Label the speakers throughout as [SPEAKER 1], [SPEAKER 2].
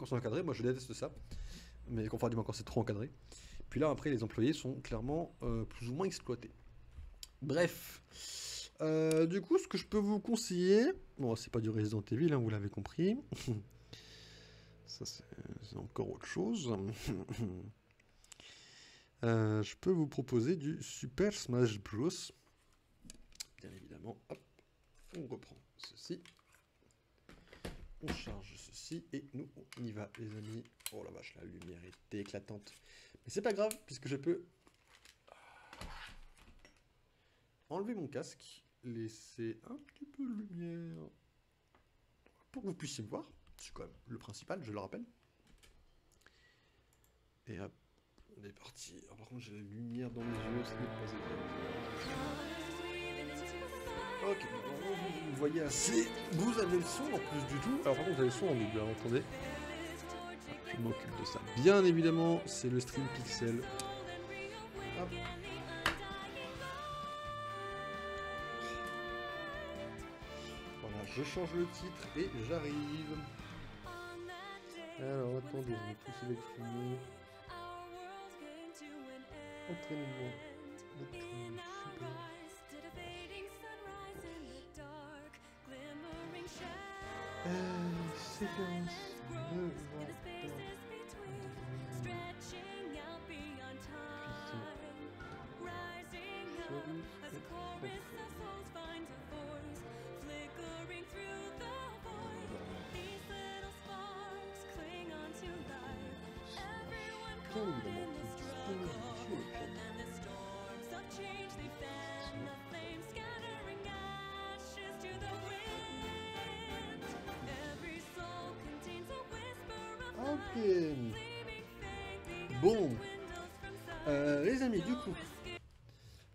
[SPEAKER 1] quand c'est encadré, moi je déteste ça. Mais comparativement quand c'est trop encadré. Puis là, après, les employés sont clairement plus ou moins exploités. Bref. Du coup, ce que je peux vous conseiller... Bon, c'est pas du Resident Evil, hein, vous l'avez compris. Ça, c'est encore autre chose. Je peux vous proposer du Super Smash Bros. Bien évidemment, hop, on reprend ceci. On charge ceci et nous, on y va, les amis. Oh la vache, la lumière est éclatante. Mais c'est pas grave, puisque je peux enlever mon casque, laisser un petit peu de lumière pour que vous puissiez me voir. C'est quand même le principal, je le rappelle. Et hop, on est parti. Alors, par contre, j'ai la lumière dans mes yeux, ce n'est pas évident. Ok, vous voyez assez. Vous avez le son en plus du tout. Alors par contre, vous avez le son en double, hein, entendez. Je m'occupe de ça. Bien évidemment, c'est le stream pixel. Hop. Voilà, je change le titre et j'arrive. Alors attendez, on est tout sélectionné. Entraînement. Super. Séquence bien évidemment, sur le chat. Ok. Bon. Les amis, du coup,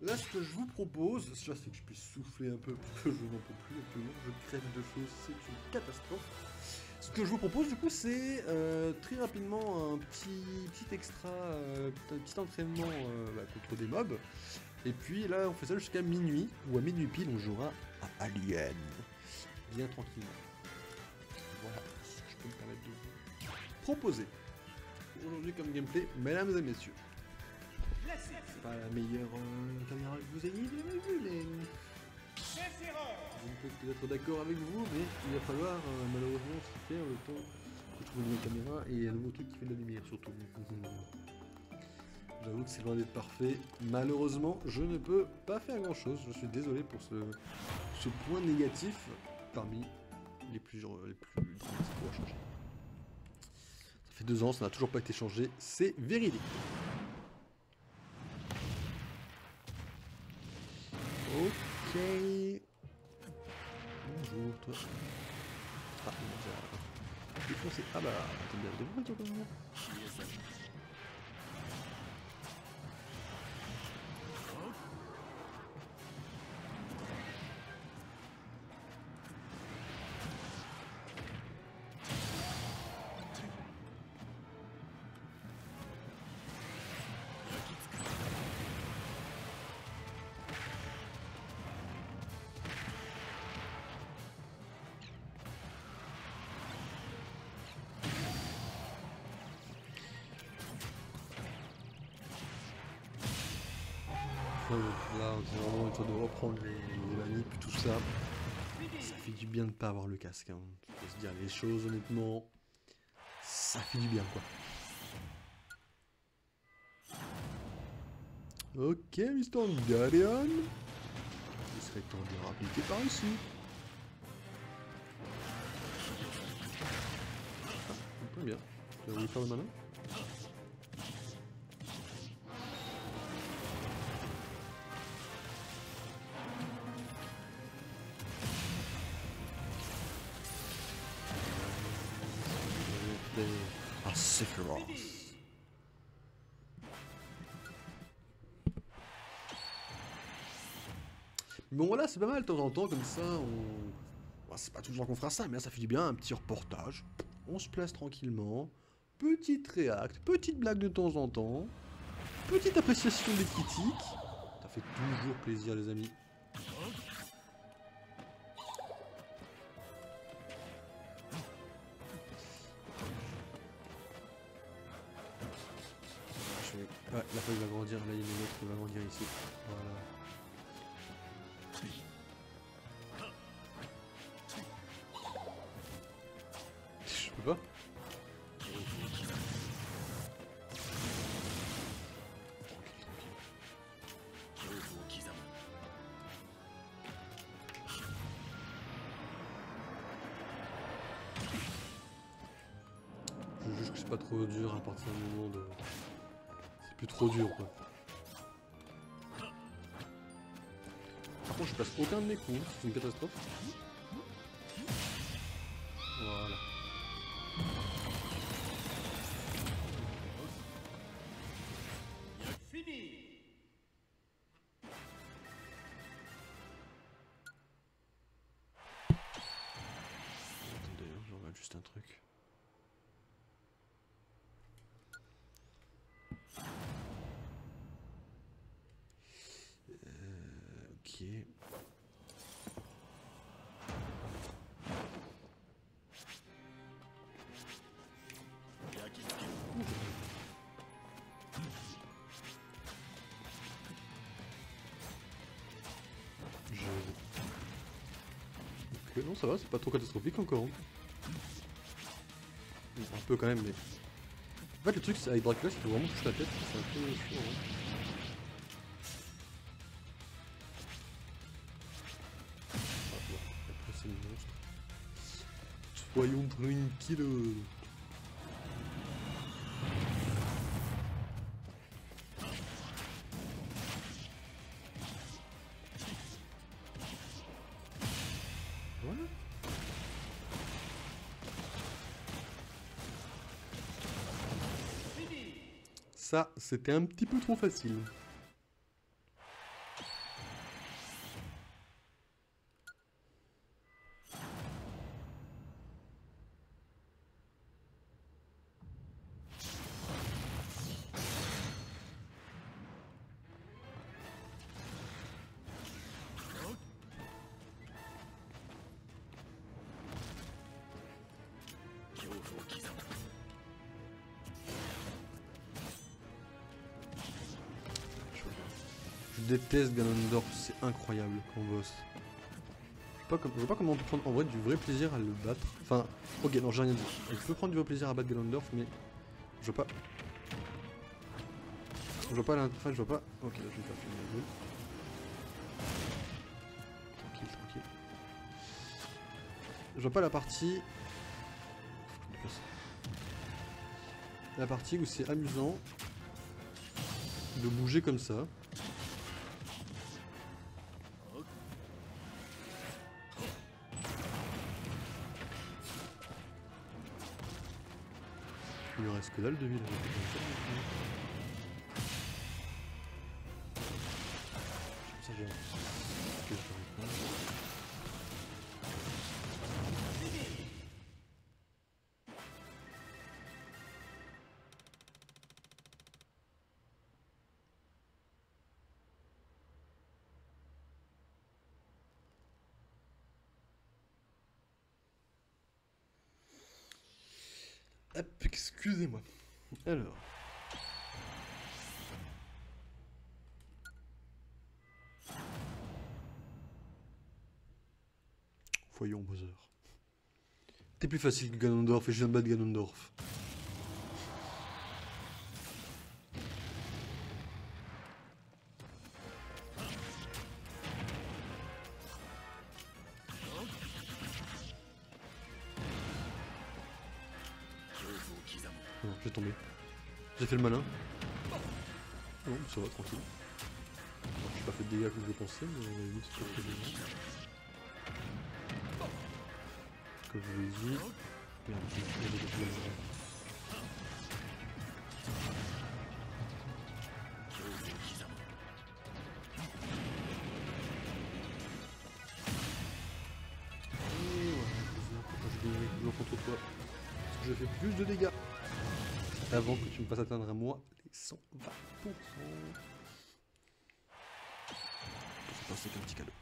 [SPEAKER 1] là, ce que je vous propose, c'est que je puisse souffler un peu, parce que je n'en peux plus actuellement, je crève de choses, c'est une catastrophe. Ce que je vous propose, du coup, c'est très rapidement un petit extra, un petit entraînement contre des mobs. Et puis là, on fait ça jusqu'à minuit, ou à minuit pile, on jouera à Alien. Bien tranquillement. Voilà ce que je peux me permettre de vous proposer aujourd'hui comme gameplay, mesdames et messieurs. C'est pas la meilleure caméra que vous ayez vu, les... Je peux peut-être d'accord avec vous, mais il va falloir malheureusement s'y faire le temps que je trouve une caméra et un nouveau truc qui fait de la lumière surtout. J'avoue que c'est loin d'être parfait. Malheureusement, je ne peux pas faire grand chose. Je suis désolé pour ce point négatif parmi les plus dramatiques à changer. Ça fait 2 ans, ça n'a toujours pas été changé. C'est véridique. Ok. Bonjour, toi. Ah, il m'a déjà défoncé. Ah bah, t'es bien debout, toi, quand même. Là, c'est vraiment le temps de reprendre les manips, tout ça. Ça fait du bien de ne pas avoir le casque. Hein. Faut se dire les choses, honnêtement. Ça fait du bien, quoi. Ok, Mr. Guardian. Il serait temps de rappliquer par ici. Ah, très bien. Tu vas voulu faire le malin? Ah, Sephiroth. Bon voilà, c'est pas mal de temps en temps, comme ça, on... Bon, c'est pas tout le temps qu'on fera ça, mais ça fait du bien, un petit reportage. On se place tranquillement. Petite réact, petite blague de temps en temps. Petite appréciation des critiques. Ça fait toujours plaisir, les amis. Ouais, la feuille va grandir, là il y a une autre qui va grandir ici. Voilà. Je peux pas. Je juge que c'est pas trop dur à partir du moment de... C'est plus trop dur quoi. Par contre je passe aucun de mes coups, c'est une catastrophe. Voilà. Attendez, je regarde juste un truc. Ok. Ok, non ça va, c'est pas trop catastrophique encore. Hein. Un peu quand même, mais... En fait le truc c'est avec Dracula, il faut vraiment toucher la tête, c'est un peu chiant. Hein. Ah, bon. Après c'est le monstre. Soyons tranquilles. Voilà. Ça, c'était un petit peu trop facile. Je déteste Ganondorf, c'est incroyable comme boss. Je vois pas comment on peut prendre en vrai du vrai plaisir à le battre. Enfin, ok, non, j'ai rien dit. Je peux prendre du vrai plaisir à battre Ganondorf, mais je vois pas. Je vois pas l'interface, je vois pas. Ok, là je vais faire filmer le jeu. Tranquille, tranquille. Je vois pas la partie. La partie où c'est amusant de bouger comme ça. Il me reste que dalle de vie là. Ça j'ai. Ok, je vais répondre. Hop, excusez-moi. Alors. Voyons Bowser. T'es plus facile que Ganondorf et je viens de battre Ganondorf. Non, j'ai tombé. J'ai fait le malin. Non, ça va, tranquille. Alors, j'ai pas fait de dégâts comme je le pensais, mais à la limite, c'est pas fait de dégâts. Comme je vous l'ai dit. Merde, j'ai des dégâts. Et voilà, pourquoi je gagnerai toujours contre toi. Parce que je fais plus de dégâts. Avant que tu me fasses atteindre à moi les 120%. Je pense qu'un petit cadeau.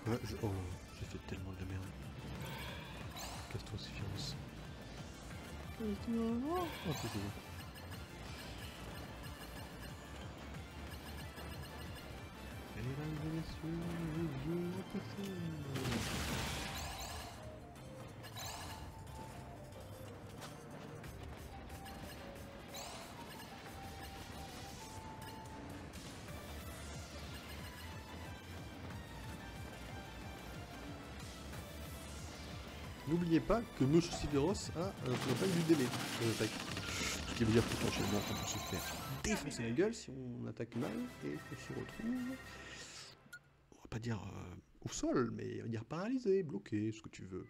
[SPEAKER 1] Ouais, oh, j'ai fait tellement de la merde. Casse-toi, Sephiroth. Casse-toi. Oh, c'est bon. Mesdames et messieurs, je vous N'oubliez pas que Monsieur Sephiroth a ce qu'on appelle du délai de l'attaque. Ce qui veut dire potentiellement qu'on peut se faire défoncer la gueule si on attaque mal et qu'on se retrouve, on va pas dire au sol, mais on va dire paralysé, bloqué, ce que tu veux.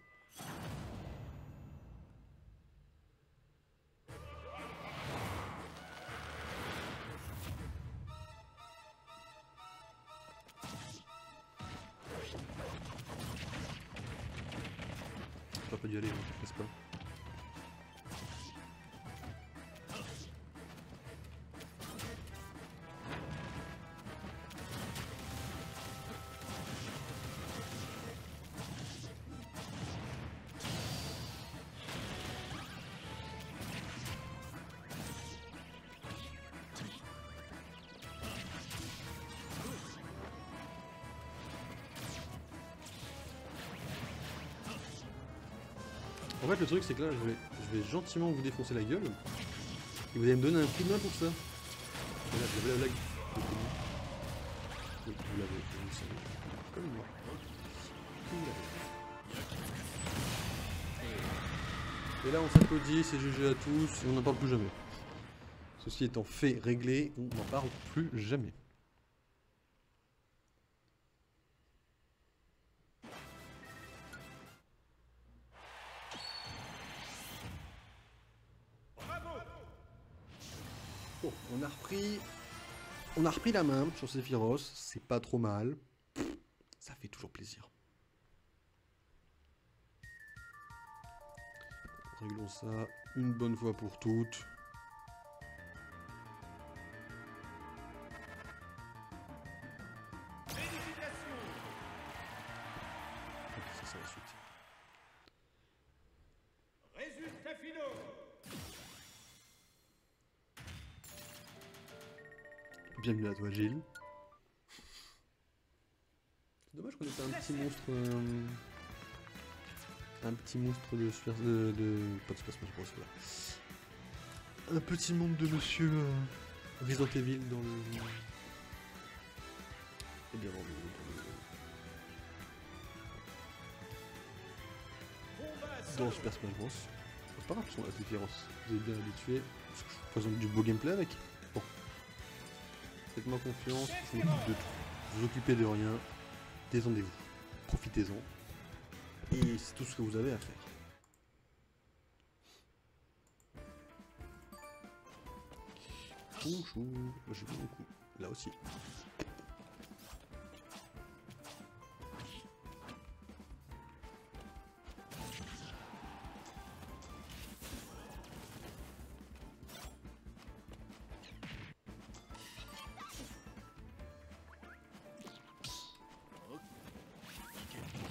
[SPEAKER 1] Je vais pas y aller, n'est-ce pas? En fait, le truc, c'est que là, je vais gentiment vous défoncer la gueule. Et vous allez me donner un coup de main pour ça. Et là, je l'avais la blague. Oui, vous l'avez, vous le savez. Comme moi. Vous l'avez. Et là, on s'applaudit, c'est GG à tous, et on n'en parle plus jamais. Ceci étant fait, réglé, on n'en parle plus jamais. Bon, on a repris la main sur Sephiroth, c'est pas trop mal, ça fait toujours plaisir. Réglons ça une bonne fois pour toutes. C'est ça la suite.
[SPEAKER 2] Résultat finaux.
[SPEAKER 1] Bienvenue à toi, Gilles. C'est dommage qu'on ait pas un petit monstre. Un petit monstre de Super. Pas de Super Smash Bros. Là. Un petit monde de monsieur Resident Evil dans le. Et bien dans Super Smash Bros. C'est pas grave, son la différence. Vous êtes bien habitué. Parce que je présente du beau gameplay avec. Bon. Faites-moi confiance, je m'occupe de tout. Vous occupez de rien. Détendez-vous. Profitez-en. Et c'est tout ce que vous avez à faire. Bonjour. Moi j'ai vu beaucoup. Là aussi.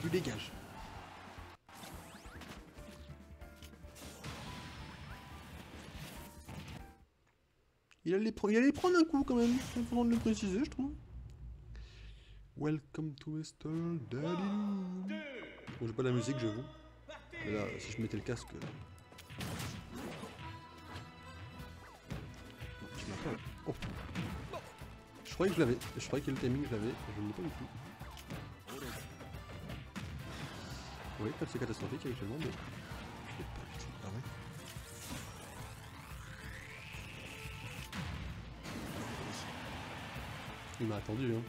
[SPEAKER 1] Tu dégages. Il allait prendre un coup quand même, il faudra le préciser, je trouve. Welcome to Mr. Daddy. Bon, j'ai pas la musique, j'avoue. Mais là, si je mettais le casque. Non, je m'attends. Oh. Je croyais que je l'avais. Je croyais que le timing je l'avais. Je ne l'ai pas du tout. Oui, pas de c'est catastrophique actuellement, mais. Je l'ai pas du tout. Ah ouais. Il m'a attendu, hein.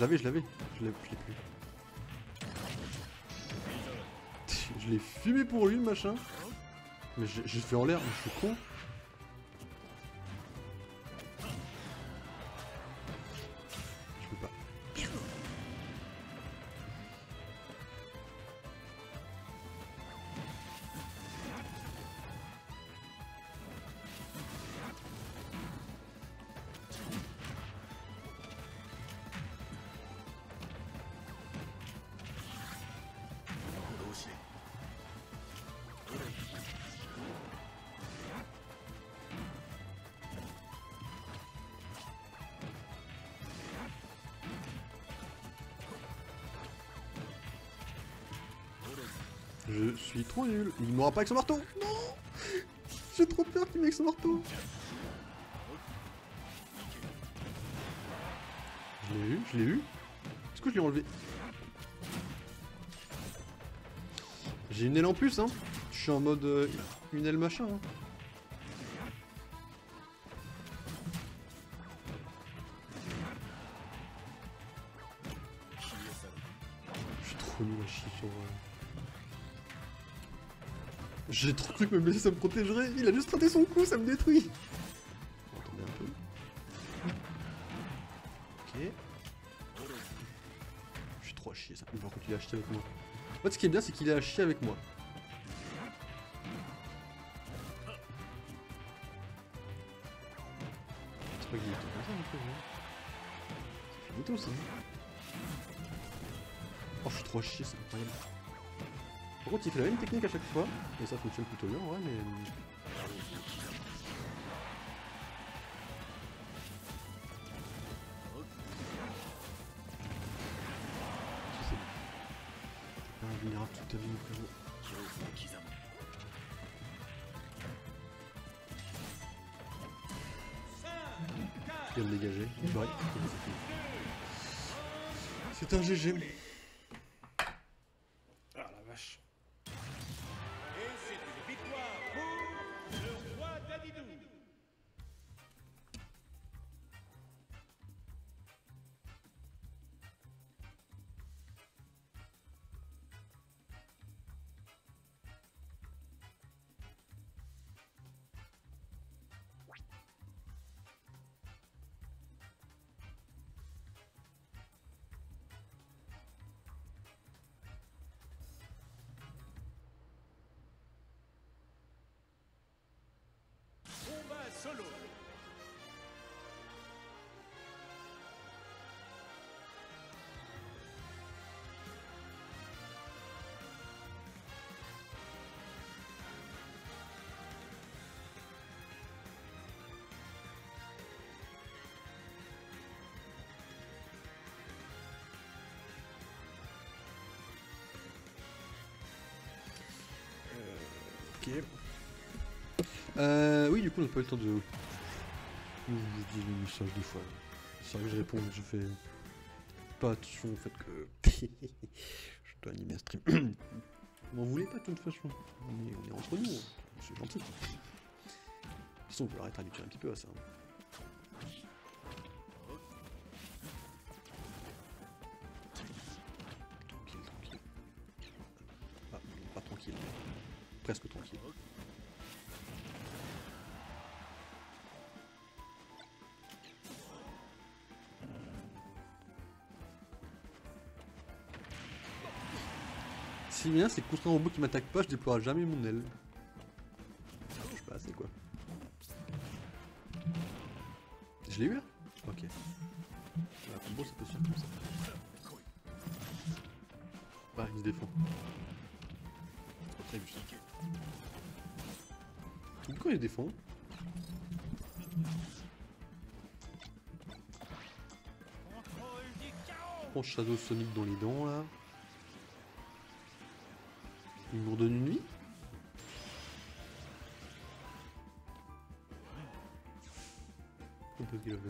[SPEAKER 1] Je l'ai plus. Je l'ai fumé pour lui, le machin. Mais j'ai fait en l'air, mais je suis con. Je suis trop nul. Il m'aura pas avec son marteau. Non. J'ai trop peur qu'il m'ait avec son marteau. Je l'ai eu, je l'ai eu. Est-ce que je l'ai enlevé? J'ai une aile en plus, hein. Je suis en mode une aile machin. Hein. Je suis trop nul à chier sur... J'ai trop cru que me blesser ça me protégerait. Il a juste raté son coup, ça me détruit. Attendez un peu. Ok. Je suis trop à chier ça. Par contre il a acheté avec moi. En fait ce qui est bien c'est qu'il a acheté avec moi. C'est pas qu'il est comme ça un peu, hein. Ça fait mytho ça. Oh je suis trop à chier, c'est incroyable. Par contre il fait la même technique à chaque fois. Et ça fonctionne plutôt bien ouais mais... Vulnérable toute ta vie, frérot. Il vient de dégager. Ouais. C'est un GG. Ah la vache.
[SPEAKER 2] Et c'est une victoire pour le roi Dadidou. Combat solo.
[SPEAKER 1] Ok. Oui, du coup, on n'a pas eu le temps de... Je dis les messages des fois. C'est vrai que je réponds, mais je fais pas attention au fait que... je dois animer un stream. M'en voulez pas de toute façon. On est entre nous, c'est gentil. De toute façon, vous arrêter d'habituer un petit peu à ça. Tranquille, tranquille. Ah, pas tranquille. Presque tranquille. Si bien, c'est que contre un robot qui m'attaque pas, je déploierai jamais mon aile. Je suis pas assez quoi. Je l'ai eu là? Ok. La combo ça peut se faire comme ça. Ah, il se défend. C'est pas très juste. Pourquoi il se défend? Prends Shadow Sonic dans les dents là. Il me redonne une vie? On peut qu'il avait.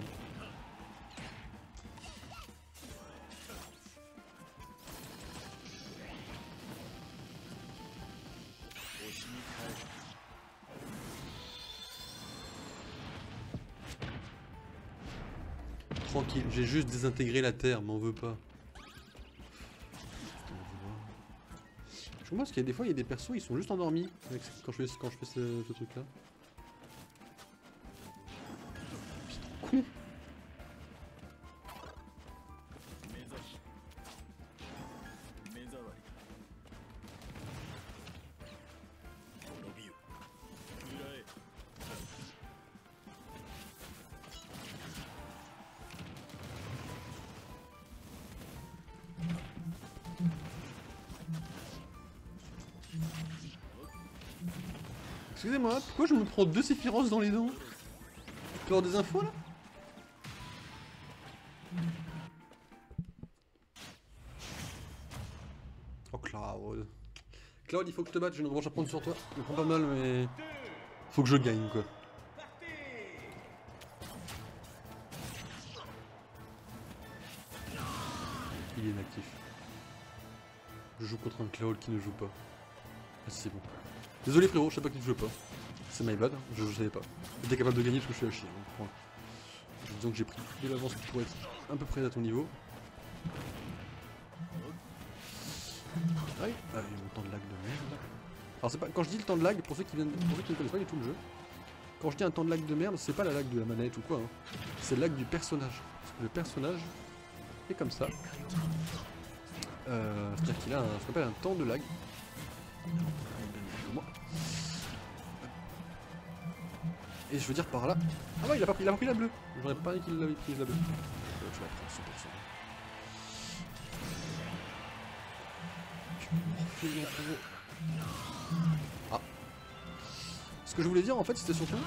[SPEAKER 1] Tranquille, j'ai juste désintégré la terre, m'en veux pas. Je comprends parce qu'il y a des fois, il y a des persos, ils sont juste endormis avec quand je fais ce truc là. C'est trop con. Excusez-moi, pourquoi je me prends 2 Sephiroth dans les dents? Tu peux avoir des infos là? Oh Cloud. Cloud, il faut que je te batte, j'ai une revanche à prendre sur toi. Je me prends pas mal, mais... Faut que je gagne, quoi. Il est inactif. Je joue contre un Cloud qui ne joue pas. Ah si, c'est bon. Désolé frérot, je sais pas qui ne joue pas. C'est my bad, je savais pas. J'étais capable de gagner parce que je suis à chier. Donc, point. Disons que j'ai pris de l'avance pour être un peu près à ton niveau. Aïe, ah, mon temps de lag de merde. Alors c'est pas, quand je dis le temps de lag, pour ceux qui ne connaissent pas du tout le jeu, quand je dis un temps de lag de merde, c'est pas la lag de la manette ou quoi, hein. C'est le lag du personnage. Parce que le personnage est comme ça. C'est-à-dire qu'il a ce qu'on appelle un temps de lag. Et je veux dire par là... Ah ouais, il a pas pris la bleue. J'aurais pas dit qu'il l'avait prise la bleue. Je la prends 100%. Ah. Ce que je voulais dire en fait c'était surtout...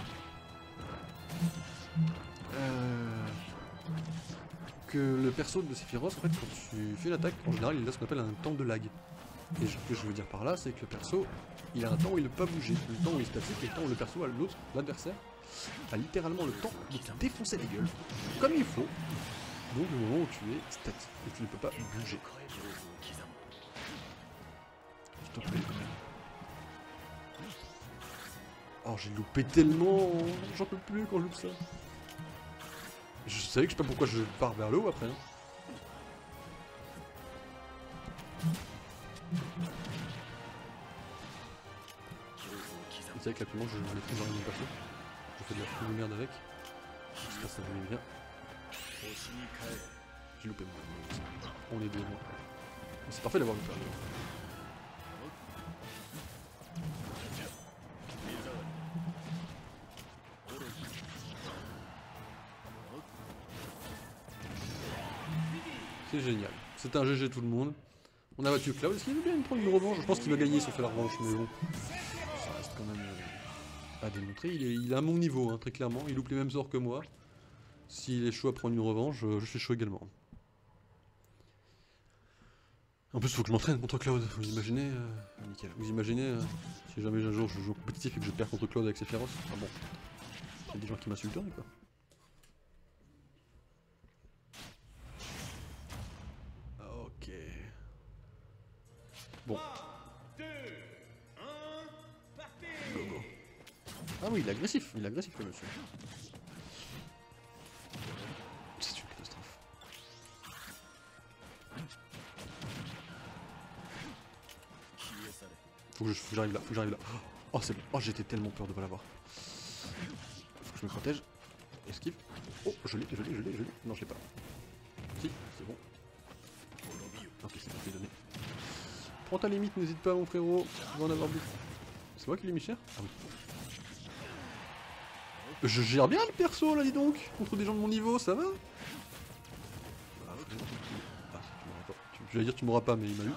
[SPEAKER 1] que le perso de Sephiroth, en fait, quand tu fais l'attaque, en général il a ce qu'on appelle un temps de lag. Et ce que je veux dire par là, c'est que le perso, il a un temps où il ne peut pas bouger, le temps où il est statique, et le temps où le perso, l'autre, l'adversaire, a littéralement le temps de te défoncer la gueule, comme il faut, donc le moment où tu es statique, et tu ne peux pas bouger. Je t'en prie, quand même. Oh, j'ai loupé tellement, j'en peux plus quand je loupe ça. Je savais que je sais pas pourquoi je pars vers le haut après. Hein. C'est vrai qu'actuellement je maîtrise rien de perso. Je fais de la foule de merde avec. J'espère que ça va bien. J'ai loupé moi. On est deux moi. C'est parfait d'avoir loupé. C'est génial. C'est un GG tout le monde. On a battu Cloud. Est-ce qu'il veut bien me prendre une revanche? Je pense qu'il va gagner si on fait la revanche, mais bon. Ça reste quand même à démontrer. Il est à mon niveau, hein, très clairement. Il loupe les mêmes sorts que moi. S'il est chaud à prendre une revanche, je suis chaud également. En plus, il faut que je m'entraîne contre Cloud. Vous imaginez nickel. Vous imaginez si jamais un jour je joue au compétitif et que je perds contre Cloud avec Sephiroth. Ah bon. Il y a des gens qui m'insulteraient, quoi. Ok. Bon. Go, go. Ah oui, il est agressif le monsieur. C'est une catastrophe. Faut que j'arrive là, Oh c'est bon, oh j'étais tellement peur de pas l'avoir. Faut que je me protège. Esquive. Oh, je l'ai. Non, je l'ai pas. Si, c'est bon. Ok, c'est bon, je l'ai donné. Prends ta limite, n'hésite pas mon frérot, tu vas en avoir beaucoup. C'est moi qui l'ai mis cher? Ah oui. Je gère bien le perso là, dis donc, contre des gens de mon niveau, ça va? Ah, tu vas dire tu m'auras pas, mais il m'a eu.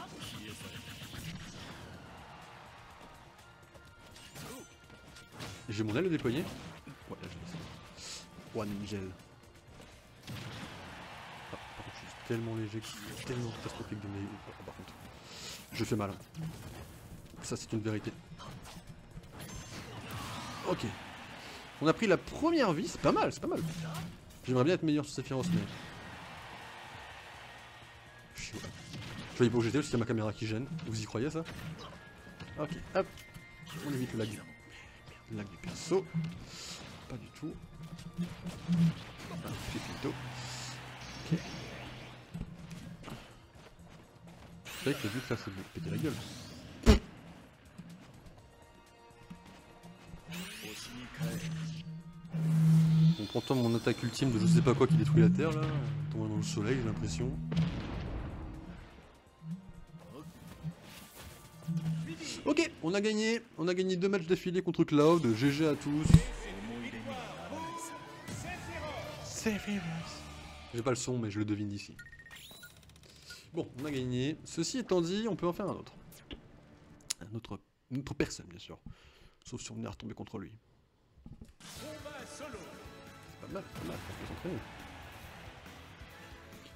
[SPEAKER 1] J'ai mon aile déployée. Ouais, là j'ai laissé. One gel. Ah, par contre, je suis tellement léger, tellement catastrophique de mes... Oh, par contre, je fais mal. Ça, c'est une vérité. Ok. On a pris la première vie, c'est pas mal, c'est pas mal. J'aimerais bien être meilleur sur Sephiroth, mais... Je voyais pas où j'étais, parce qu'il y a ma caméra qui gêne. Vous y croyez, ça? Ok, hop. On évite le lag. Le lag du perso. Pas du tout. Ah, plutôt. Ok. C'est vrai que le but là, c'est de me péter la gueule. On prend toi mon attaque ultime de je sais pas quoi qui détruit la terre là, tombant dans le soleil j'ai l'impression. Ok, on a gagné 2 matchs d'affilée contre Cloud, GG à tous. J'ai pas le son mais je le devine d'ici. Bon, on a gagné. Ceci étant dit, on peut en faire un autre. Une autre personne bien sûr. Sauf si on est retombé contre lui. Pas mal, on peut s'entraîner.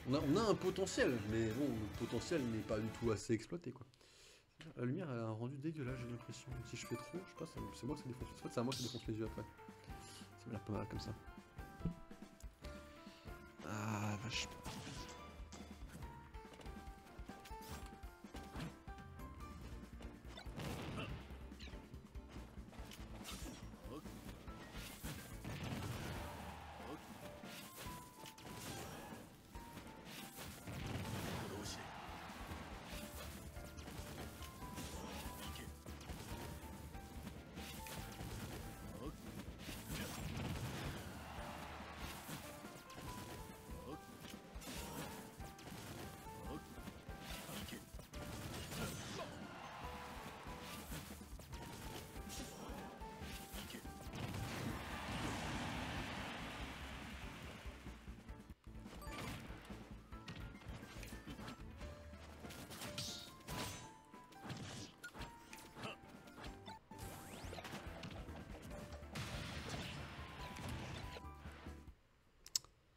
[SPEAKER 1] On a un potentiel, mais bon, le potentiel n'est pas du tout assez exploité quoi. La lumière elle a un rendu dégueulasse, j'ai l'impression. Si je fais trop, je sais pas, c'est moi que ça défonce. En fait, c'est à moi que ça défonce les yeux après. Ça m'a l'air pas mal comme ça. Ah vache.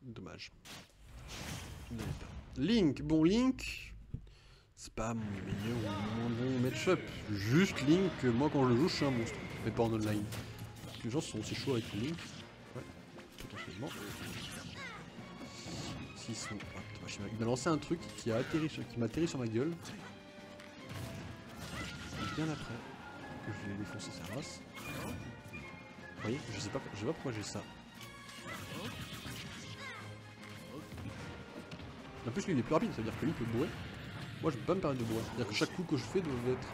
[SPEAKER 1] Dommage. Link, bon Link, c'est pas mon meilleur ou mon bon match-up. Juste Link, moi quand je le joue, je suis un monstre, mais pas en online. Les gens sont aussi chauds avec Link. Ouais, potentiellement. S'ils sont. Oh, putain, il m'a lancé un truc qui m'a atterri sur ma gueule. Et bien après que je l'ai défoncé sa race. Vous voyez, je sais pas pourquoi j'ai ça. En plus, lui il est plus rapide, ça veut dire que lui il peut bourrer. Moi je peux pas me permettre de bourrer. C'est-à-dire que chaque coup que je fais doit être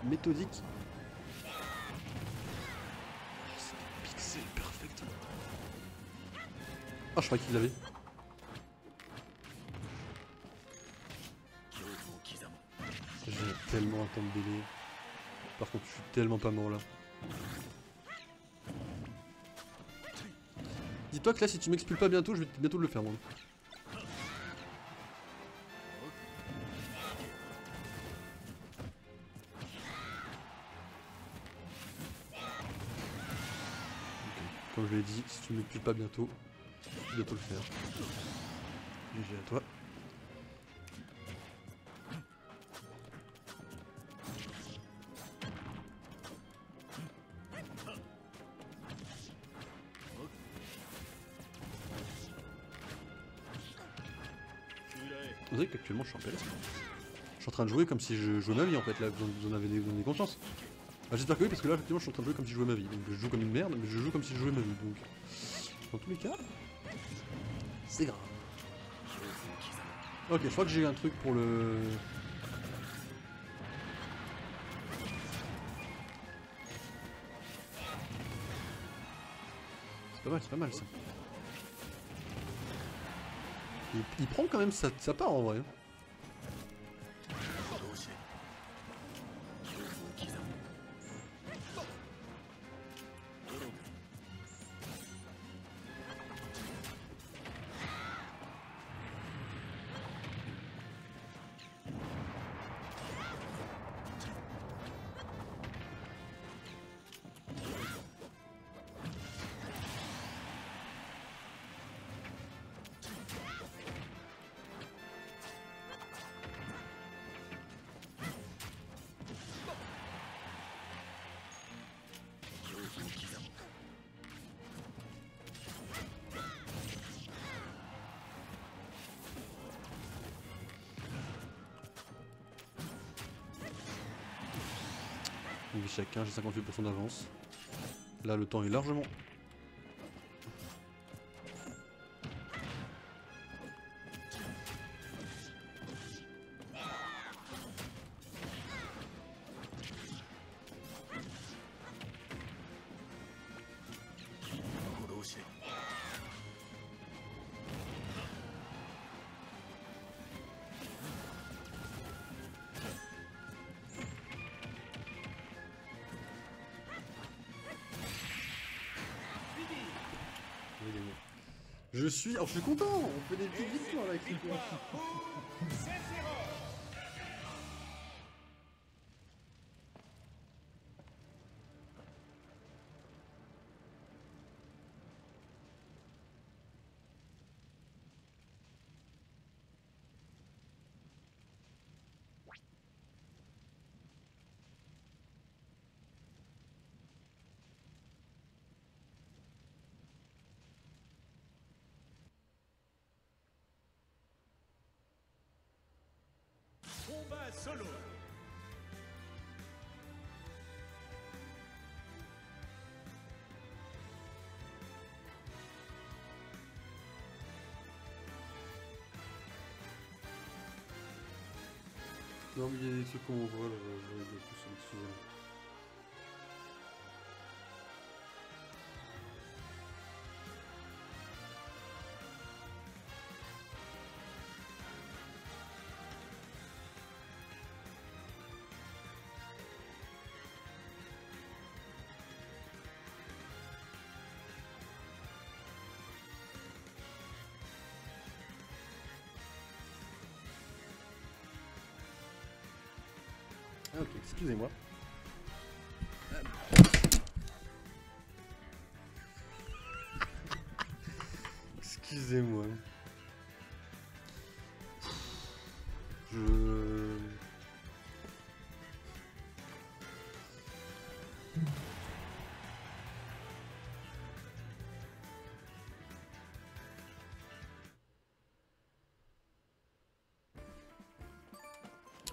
[SPEAKER 1] méthodique. C'est pixel perfect. Ah, je croyais qu'il l'avait. J'ai tellement un temps de délai. Par contre, je suis tellement pas mort là. Dis-toi que là, si tu m'expulses pas bientôt, je vais bientôt le faire, moi. Comme je l'ai dit, si tu m'expulses pas bientôt, je vais bientôt le faire. GG à toi. Vous savez qu'actuellement je suis en PLS. Je suis en train de jouer comme si je jouais ma vie en fait, là vous en avez conscience. Ah, j'espère que oui, parce que là effectivement je suis en train de jouer comme si je jouais ma vie. Donc je joue comme une merde, mais je joue comme si je jouais ma vie. Donc dans tous les cas, c'est grave. Ok, je crois que j'ai un truc pour le... C'est pas mal ça. Il prend quand même sa part en vrai. On vit chacun, j'ai 58% d'avance. Là le temps est largement... Alors je suis content, on fait des petites victoires avec ce point. Non mais il y a des trucs qu'on voit là, je vais tout ça, excusez-moi. Ah ok, excusez-moi. Excusez-moi. Je...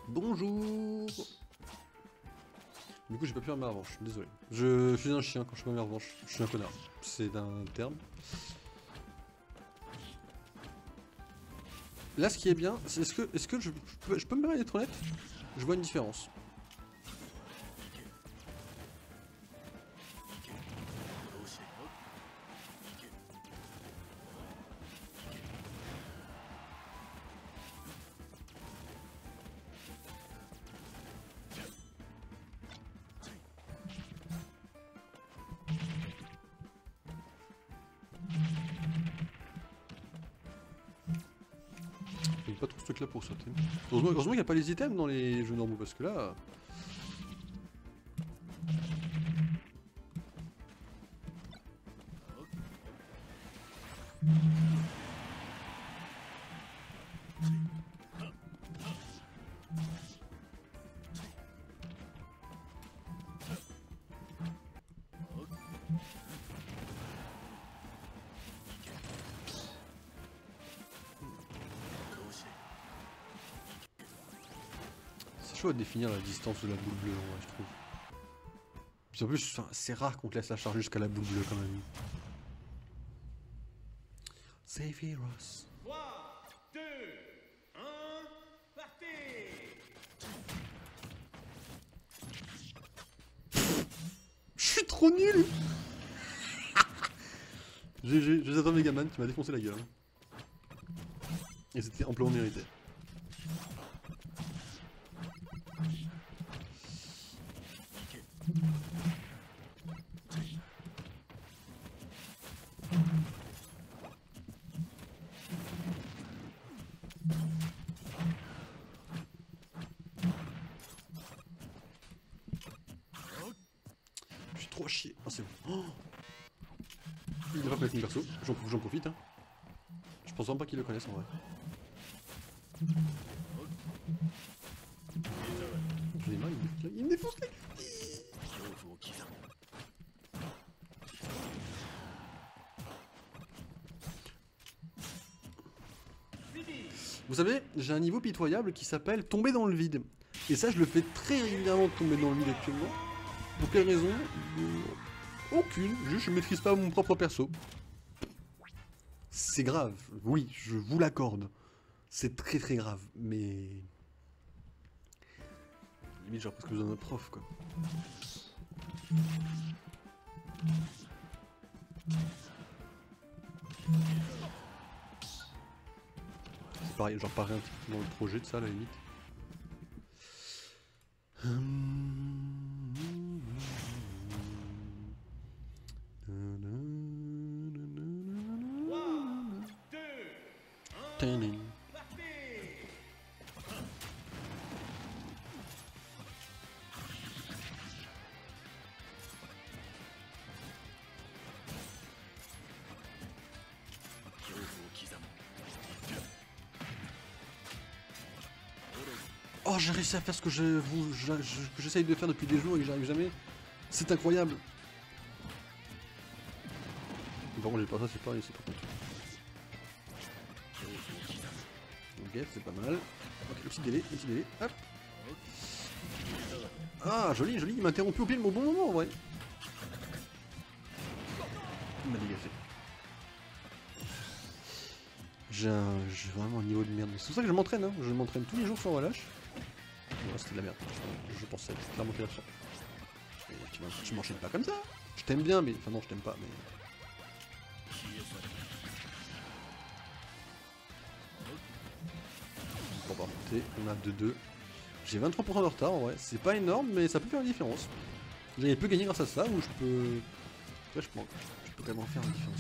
[SPEAKER 1] Bonjour. Du coup j'ai pas pu faire ma revanche, désolé. Je suis un chien quand je fais ma revanche, je suis un connard. C'est un terme. Là ce qui est bien, c'est est-ce que je peux me permettre d'être honnête? Je vois une différence. Pas trop ce truc là pour sauter. Heureusement qu'il n'y a pas les items dans les jeux normaux parce que là... C'est chaud à définir la distance de la boule bleue, ouais, je trouve. Puis en plus, c'est rare qu'on te laisse la charger jusqu'à la boule bleue quand même. Save Heroes.
[SPEAKER 2] 3, 2, 1, partez!
[SPEAKER 1] Je suis trop nul. GG, je les attends Megaman qui m'a défoncé la gueule. Et c'était amplement mérité. Je suis trop à chier. Ah c'est bon. Oh, il devrait connaître mon perso, j'en profite. Hein. Je pense vraiment pas qu'ils le connaissent en vrai. Je l'ai mal, il me défonce les... Vous savez, j'ai un niveau pitoyable qui s'appelle tomber dans le vide. Et ça, je le fais très régulièrement tomber dans le vide actuellement. Pour quelle raison? Aucune, juste je maîtrise pas mon propre perso. C'est grave, oui, je vous l'accorde. C'est très très grave, mais... Limite, j'ai presque besoin d'un prof, quoi. C'est pareil, genre pareil un petit peu dans le projet de ça, à la limite. Oh, j'ai réussi à faire ce que j'essaye de faire depuis des jours et que j'arrive jamais. C'est incroyable. Par contre, j'ai pas ça, c'est pas ici par contre. Ok, c'est pas mal. Ok, le petit délai, hop. Ah, joli, joli, il m'a interrompu au pile au bon moment en vrai. Il m'a dégagé. J'ai vraiment un niveau de merde. C'est pour ça que je m'entraîne, hein. Je m'entraîne tous les jours sans relâche. c'était de la merde. Je pensais clairement qu'il y a ça. Et tu m'enchaînes pas comme ça. Je t'aime bien, mais... Enfin non, je t'aime pas, mais... On va remonter, on a 2-2. J'ai 23% de retard en vrai, c'est pas énorme, mais ça peut faire une différence. J'avais peu gagné grâce à ça, ou je peux... Ouais, je peux vraiment faire une différence.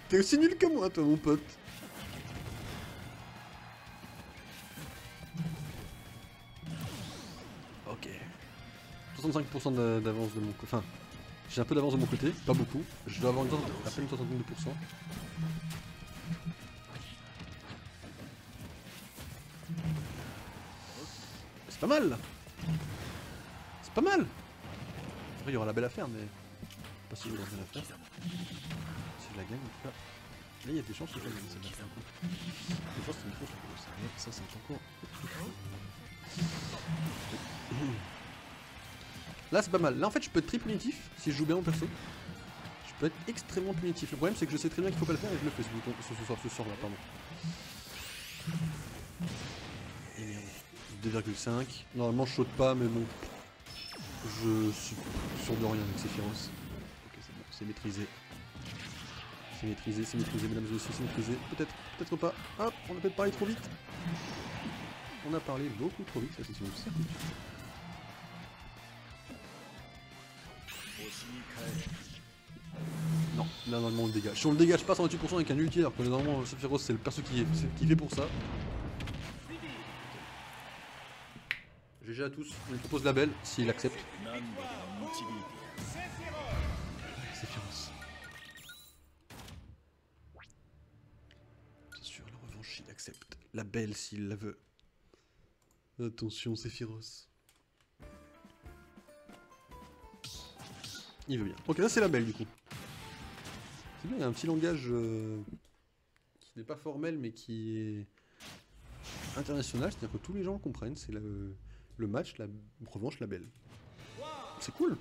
[SPEAKER 1] T'es aussi nul que moi, toi, mon pote. Ok. 65% d'avance de mon côté. Enfin, j'ai un peu d'avance de mon côté, pas beaucoup. Je dois avoir à peine 62%. C'est pas mal. C'est pas mal. Après, il y aura la belle affaire, mais... Pas si je vais la belle affaire. Si je la gagne, en tout cas. Là, il y a des chances que je la gagne, celle-là. Des fois, c'est une fausse, ça, c'est encore... Là, c'est pas mal. Là, en fait, je peux être très punitif si je joue bien mon perso. Je peux être extrêmement punitif. Le problème, c'est que je sais très bien qu'il faut pas le faire et je le fais ce sort là, pardon. Et merde. 2,5. Normalement, je saute pas, mais bon. Je suis sûr de rien avec Sephiroth. Ok, c'est bon, c'est maîtrisé. C'est maîtrisé, mesdames et messieurs, c'est maîtrisé. Peut-être, peut-être pas. Hop, on a peut-être parlé trop vite. On a parlé beaucoup trop vite, ça c'est sûr. Non, là normalement on le dégage. Si on le dégage pas 128% avec un ulti, alors que normalement Sephiroth c'est le perso qui est fait pour ça. GG à tous, on lui propose la belle s'il accepte. Sephiroth. Bien sûr, la revanche il accepte. La belle s'il la veut. Attention Sephiroth. Il veut bien. Ok, ça c'est la belle du coup. C'est bien, il y a un petit langage qui n'est pas formel mais qui est international, c'est-à-dire que tous les gens comprennent, c'est le match, la revanche, la belle. C'est cool.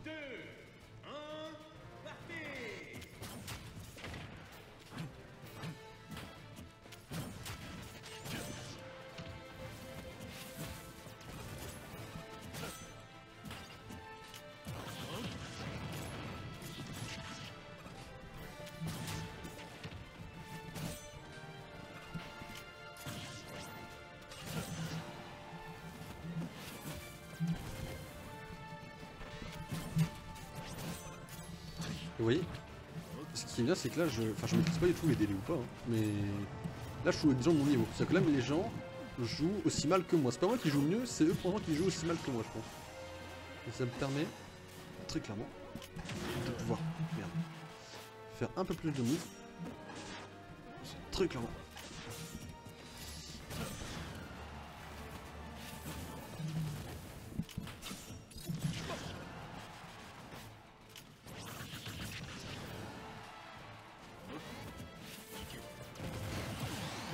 [SPEAKER 1] Vous voyez, ce qui est bien, c'est que là, je maîtrise pas du tout les délais ou pas, hein, mais là, je joue avec des gens de mon niveau. C'est-à-dire que là, les gens jouent aussi mal que moi. C'est pas moi qui joue mieux, c'est eux pour moi qui jouent aussi mal que moi, je pense. Et ça me permet, très clairement, de pouvoir faire un peu plus de moves. Très clairement.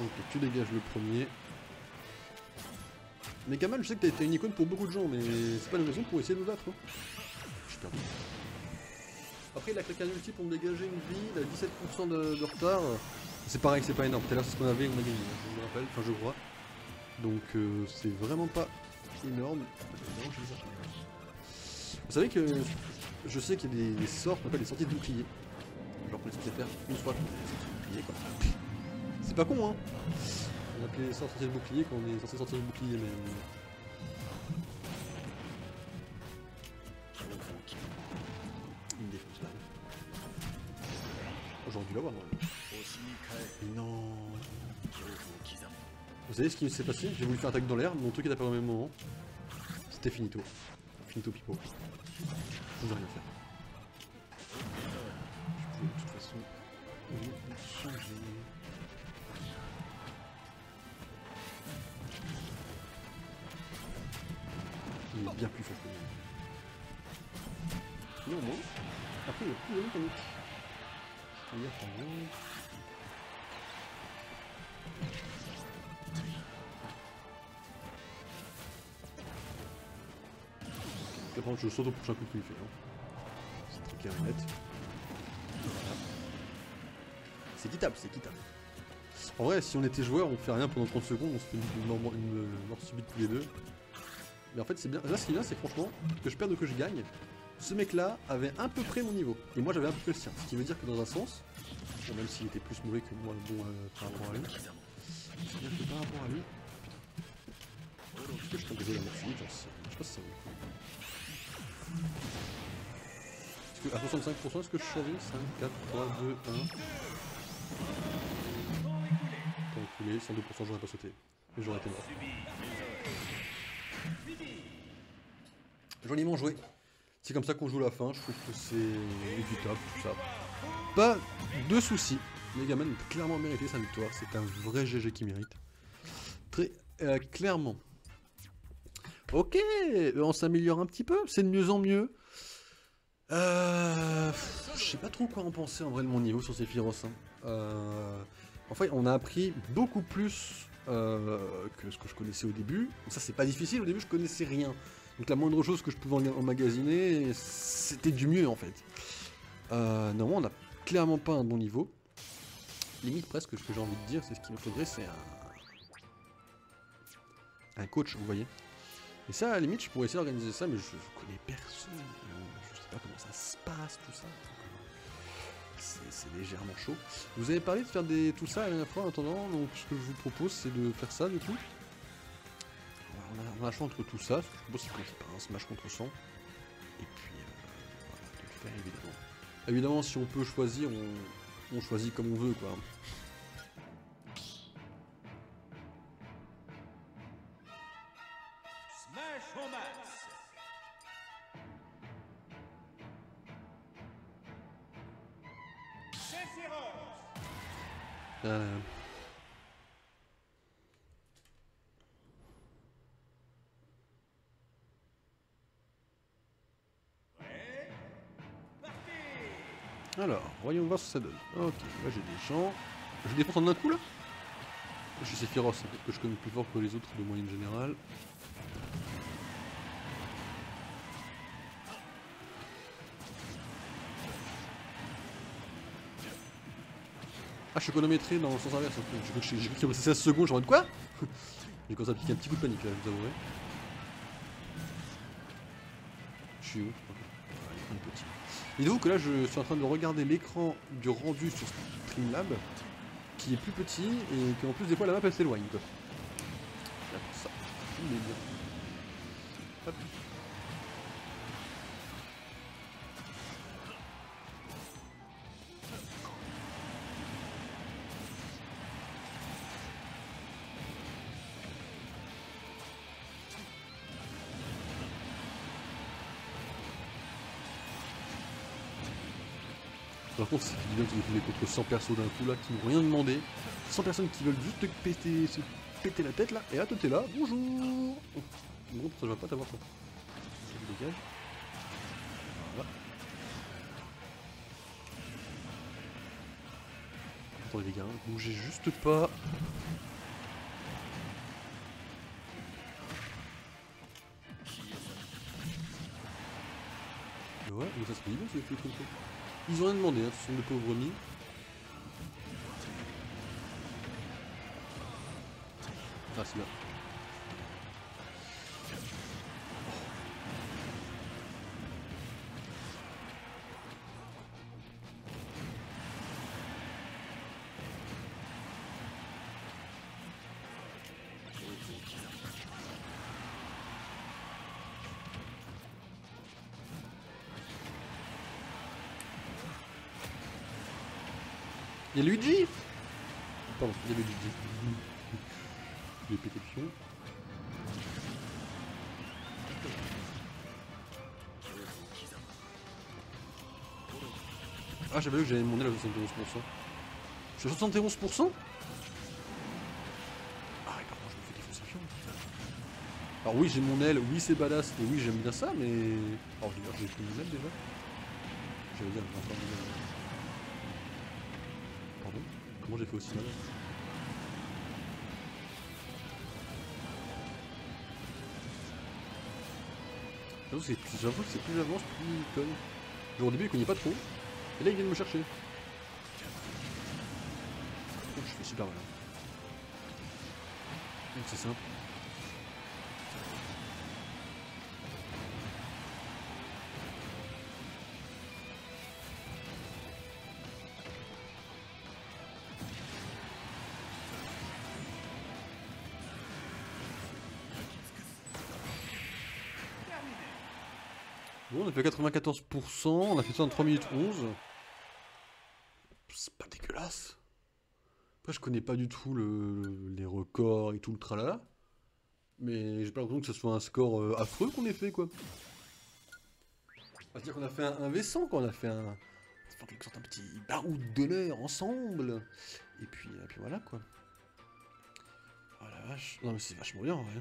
[SPEAKER 1] Ok, tu dégages le premier. Mais Kamal, je sais que t'as été une icône pour beaucoup de gens, mais c'est pas une raison pour essayer de me battre. Hein. Je suis perdu. Après, il a claqué un ulti pour me dégager une vie, il a 17% de retard. C'est pareil, c'est pas énorme. Tout à l'heure, c'est ce qu'on avait, on a gagné. Je me rappelle, enfin, je crois. Donc, c'est vraiment pas énorme. Vous savez que je sais qu'il y a des sorts qu'on appelle des sorties de bouclier. Genre qu'on est censé faire une fois qu'on est sorti de bouclier, quoi. C'est pas con, hein. On appelait les sorts sorties de bouclier quand on est censé sortir de bouclier, mais... Il me défonce là. Aujourd'hui là, vraiment. Non. Vous savez ce qui s'est passé? J'ai voulu faire attaque dans l'air, mon truc est apparu au même moment. C'était finito. Finito pipo. Je pouvais rien faire. Je pouvais de toute façon rien changer. Il est bien plus fort que moi. Néanmoins, après il n'y a plus de mécanique. C'est-à-dire par exemple... Là par contre, je saute au prochain coup qu'il me fait. Hein. C'est très clair et net. Voilà. C'est équitable, c'est équitable. En vrai, si on était joueur, on fait rien pendant 30 secondes, on se fait une mort subite tous les deux. Mais en fait, c'est bien. Là, ce qui est bien, c'est franchement, que je perde ou que je gagne, ce mec-là avait à peu près mon niveau. Et moi, j'avais un peu près le sien. Ce qui veut dire que dans un sens, bon, même s'il était plus mauvais que moi, bon, par rapport à lui, c'est-à-dire que par rapport à lui, est-ce que je peux déjà la mort subite? Je sais pas si ça vaut le coup. Est-ce que à 65%, est-ce que je survis? 5, 4, 3, 2, 1. Tant reculé, 102%, j'aurais pas sauté. Mais j'aurais été mort. Joliment joué. C'est comme ça qu'on joue la fin, je trouve que c'est équitable, tout ça. Pas de soucis. Megaman a clairement mérité sa victoire, c'est un vrai GG qui mérite. Très clairement. Ok, on s'améliore un petit peu, c'est de mieux en mieux. Je sais pas trop quoi en penser en vrai de mon niveau sur Sephiroth. En fait, on a appris beaucoup plus que ce que je connaissais au début. Ça, c'est pas difficile, au début, je connaissais rien. Donc la moindre chose que je pouvais emmagasiner, c'était du mieux en fait. Non, on n'a clairement pas un bon niveau. Limite presque ce que j'ai envie de dire, c'est ce qu'il me faudrait, c'est un coach, vous voyez. Et ça, à la limite, je pourrais essayer d'organiser ça, mais je connais personne. Je sais pas comment ça se passe, tout ça. C'est légèrement chaud. Vous avez parlé de faire tout ça la dernière fois en attendant, donc ce que je vous propose, c'est de faire ça du coup. On a le choix entre tout ça, ce que je propose, c'est qu'on fait pas un smash contre 100. Et puis, voilà, de le faire évidemment. Évidemment, si on peut choisir, on choisit comme on veut, quoi.
[SPEAKER 2] Smash au max. Sephiroth.
[SPEAKER 1] Alors, voyons voir ce que ça donne. Ok, là j'ai des gens. Je défonce en un coup là. Je suis Sephiroth, c'est peut-être que je connais plus fort que les autres de moyenne générale. Ah, je suis chronométré dans le sens inverse. J'ai cru qu'il restait 16 secondes, j'ai en mode quoi. J'ai commencé à piquer un petit coup de panique là, je vous avouerai. Je suis où? Un petit. Et donc là je suis en train de regarder l'écran du rendu sur Streamlab qui est plus petit et qui en plus des fois la map elle s'éloigne quoi. Là pour ça. Il est bien. Hop. Par contre, c'est évident que vous jouez contre 100 persos d'un coup là qui n'ont rien demandé. 100 personnes qui veulent juste se péter la tête là. Et là, toi t'es là. Bonjour. Bon, ça je vais pas t'avoir ça. Ça me dégage. Voilà. Attendez les gars, bougez juste pas. Ouais, mais ça serait bien si vous comme ça. Ils ont rien demandé, hein, ce sont des pauvres mis. Ah, c'est bien. Il y a Luigi. Pardon, il y a Luigi. Il est pété le pion. Ah, j'avais vu que j'avais mon aile à 71%. Je suis à 71%. Ah, et par contre, je me fais défoncer le pion. Alors oui, j'ai mon aile, oui c'est badass, et oui j'aime bien ça, mais... Oh, j'ai pris mon aile déjà. J'allais dire, j'ai encore mon aile. Pardon? Comment j'ai fait aussi mal? J'avoue que c'est plus j'avance, plus il conne. Genre au début il cognait pas trop, et là il vient de me chercher. Oh, je fais super mal. Donc c'est simple. Bon, on a fait 94%, on a fait ça en 3 minutes 11. C'est pas dégueulasse. Après, je connais pas du tout les records et tout le tralala. Mais j'ai pas l'impression que ce soit un score affreux qu'on ait fait, quoi. C'est-à-dire qu'on a fait un V100, quoi. On a fait un... en quelque sorte un petit baroud d'honneur ensemble. Et puis voilà, quoi. Oh la vache. Non, mais c'est vachement bien, en vrai.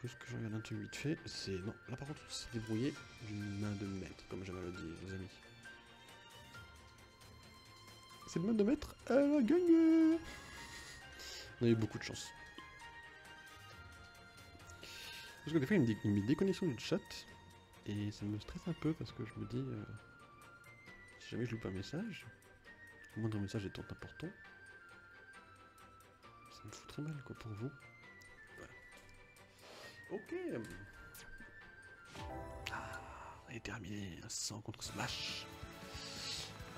[SPEAKER 1] Est-ce que je regarde un truc vite fait? C'est... Non, là par contre, on s'est débrouillé d'une main de maître, comme j'avais le dit, les amis. Cette main de maître, elle a gagné! On a eu beaucoup de chance. Parce que des fois, il me met déconnexion du chat, et ça me stresse un peu, parce que je me dis... si jamais je loupe un message, le moindre message étant important, ça me fout très mal, quoi, pour vous. Ok. Ah, on est terminé. 100 contre Smash.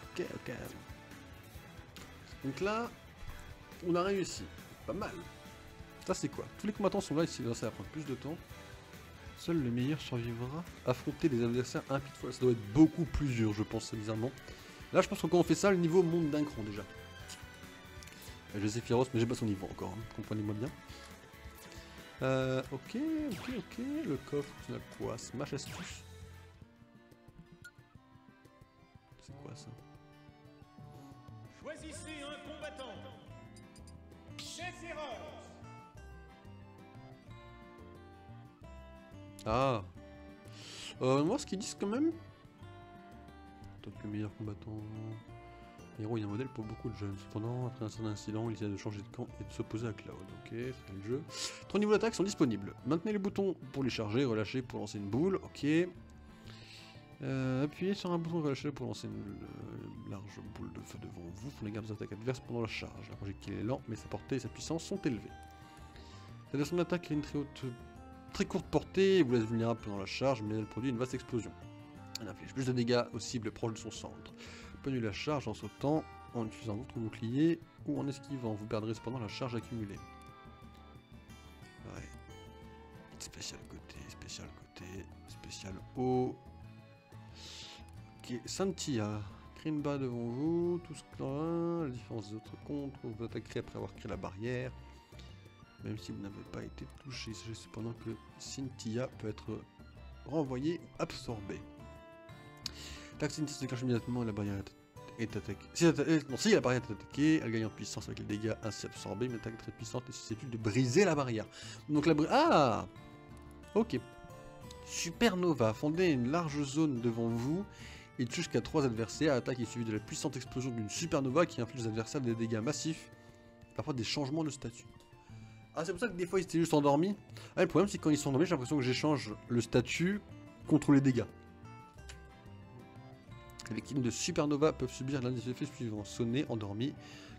[SPEAKER 1] Ok. Donc là, on a réussi. Pas mal. Ça c'est quoi? Tous les combattants sont là ici. Ça va prendre plus de temps. Seul le meilleur survivra. Affronter des adversaires impitoyables. Ça doit être beaucoup plus dur, je pense, bizarrement. Là, je pense que quand on fait ça, le niveau monte d'un cran déjà. Je sais Fyros, mais j'ai pas son niveau encore. Hein. Comprenez-moi bien. Ok. Le coffre, tu as quoi? Smash astuce. C'est quoi ça?
[SPEAKER 2] Choisissez un combattant. Sephiroth.
[SPEAKER 1] Ah. Moi, ce qu'ils disent quand même. Tant que meilleur combattant. Héros est un modèle pour beaucoup de jeunes. Cependant, après un certain incident, il essaie de changer de camp et de s'opposer à Cloud. Ok, c'est le jeu. 3 niveaux d'attaque sont disponibles. Maintenez le bouton pour les charger, relâchez pour lancer une boule. Ok. Appuyez sur un bouton relâché pour lancer une large boule de feu devant vous pour les garder des attaques adverses pendant la charge. Le projectile est lent, mais sa portée et sa puissance sont élevées. La version d'attaque a une très courte portée et vous laisse vulnérable pendant la charge, mais elle produit une vaste explosion. Elle inflige plus de dégâts aux cibles proches de son centre. Prenez la charge en sautant, en utilisant votre bouclier ou en esquivant. Vous perdrez cependant la charge accumulée. Ouais. Spécial haut. Ok, Santia. Créez une barre devant vous, tout ce que la différence des autres contre, vous attaquerez après avoir créé la barrière. Même si vous n'avez pas été touché. Sachez cependant que Cynthia peut être renvoyée ou absorbée. L'attaque Cynthia se déclenche immédiatement et la barrière est attaquée. Si la barrière est attaquée, elle gagne en puissance avec les dégâts ainsi absorbés. Une attaque très puissante est susceptible de briser la barrière. Donc la Ah, ok. Supernova. Fondez une large zone devant vous et tue jusqu'à 3 adversaires. L'attaque est suivie de la puissante explosion d'une supernova qui inflige aux adversaires des dégâts massifs. Parfois des changements de statut. Ah, c'est pour ça que des fois ils étaient juste endormis. Ah, le problème c'est que quand ils sont endormis, j'ai l'impression que j'échange le statut contre les dégâts. Les victimes de supernova peuvent subir l'un des effets suivants: sonner, endormi,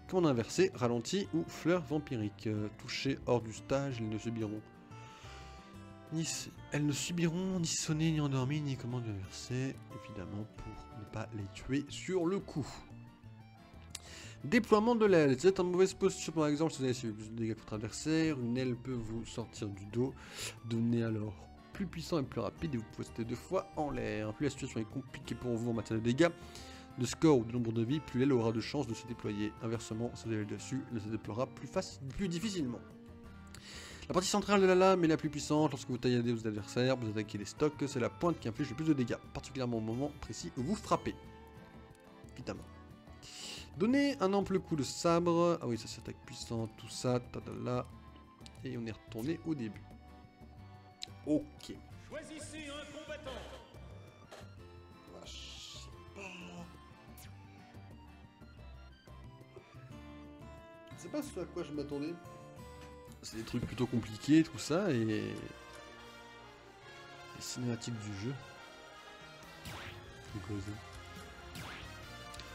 [SPEAKER 1] commande inversée, ralenti ou fleurs vampiriques. Touchés hors du stage, elles ne subiront ni sonner, ni endormi, ni commande inversée, évidemment pour ne pas les tuer sur le coup. Déploiement de l'aile. Si vous êtes en mauvaise posture, par exemple, si vous avez subi plus de dégâts que votre adversaire, une aile peut vous sortir du dos. Devenez alors plus puissant et plus rapide et vous pouvez sauter 2 fois en l'air. Plus la situation est compliquée pour vous en matière de dégâts, de score ou de nombre de vie, plus l'aile aura de chances de se déployer. Inversement, si vous avez dessus, elle se déploiera plus difficilement. La partie centrale de la lame est la plus puissante. Lorsque vous tailladez vos adversaires, vous attaquez les stocks, c'est la pointe qui inflige le plus de dégâts, particulièrement au moment précis où vous frappez. Évidemment. Donnez un ample coup de sabre. Ah oui, ça c'est attaque puissante, tout ça, tadala. Et on est retourné au début. Ok.
[SPEAKER 2] Choisissez un combattant.
[SPEAKER 1] Je sais pas. C'est pas ce à quoi je m'attendais. C'est des trucs plutôt compliqués, tout ça, et... Les cinématiques du jeu.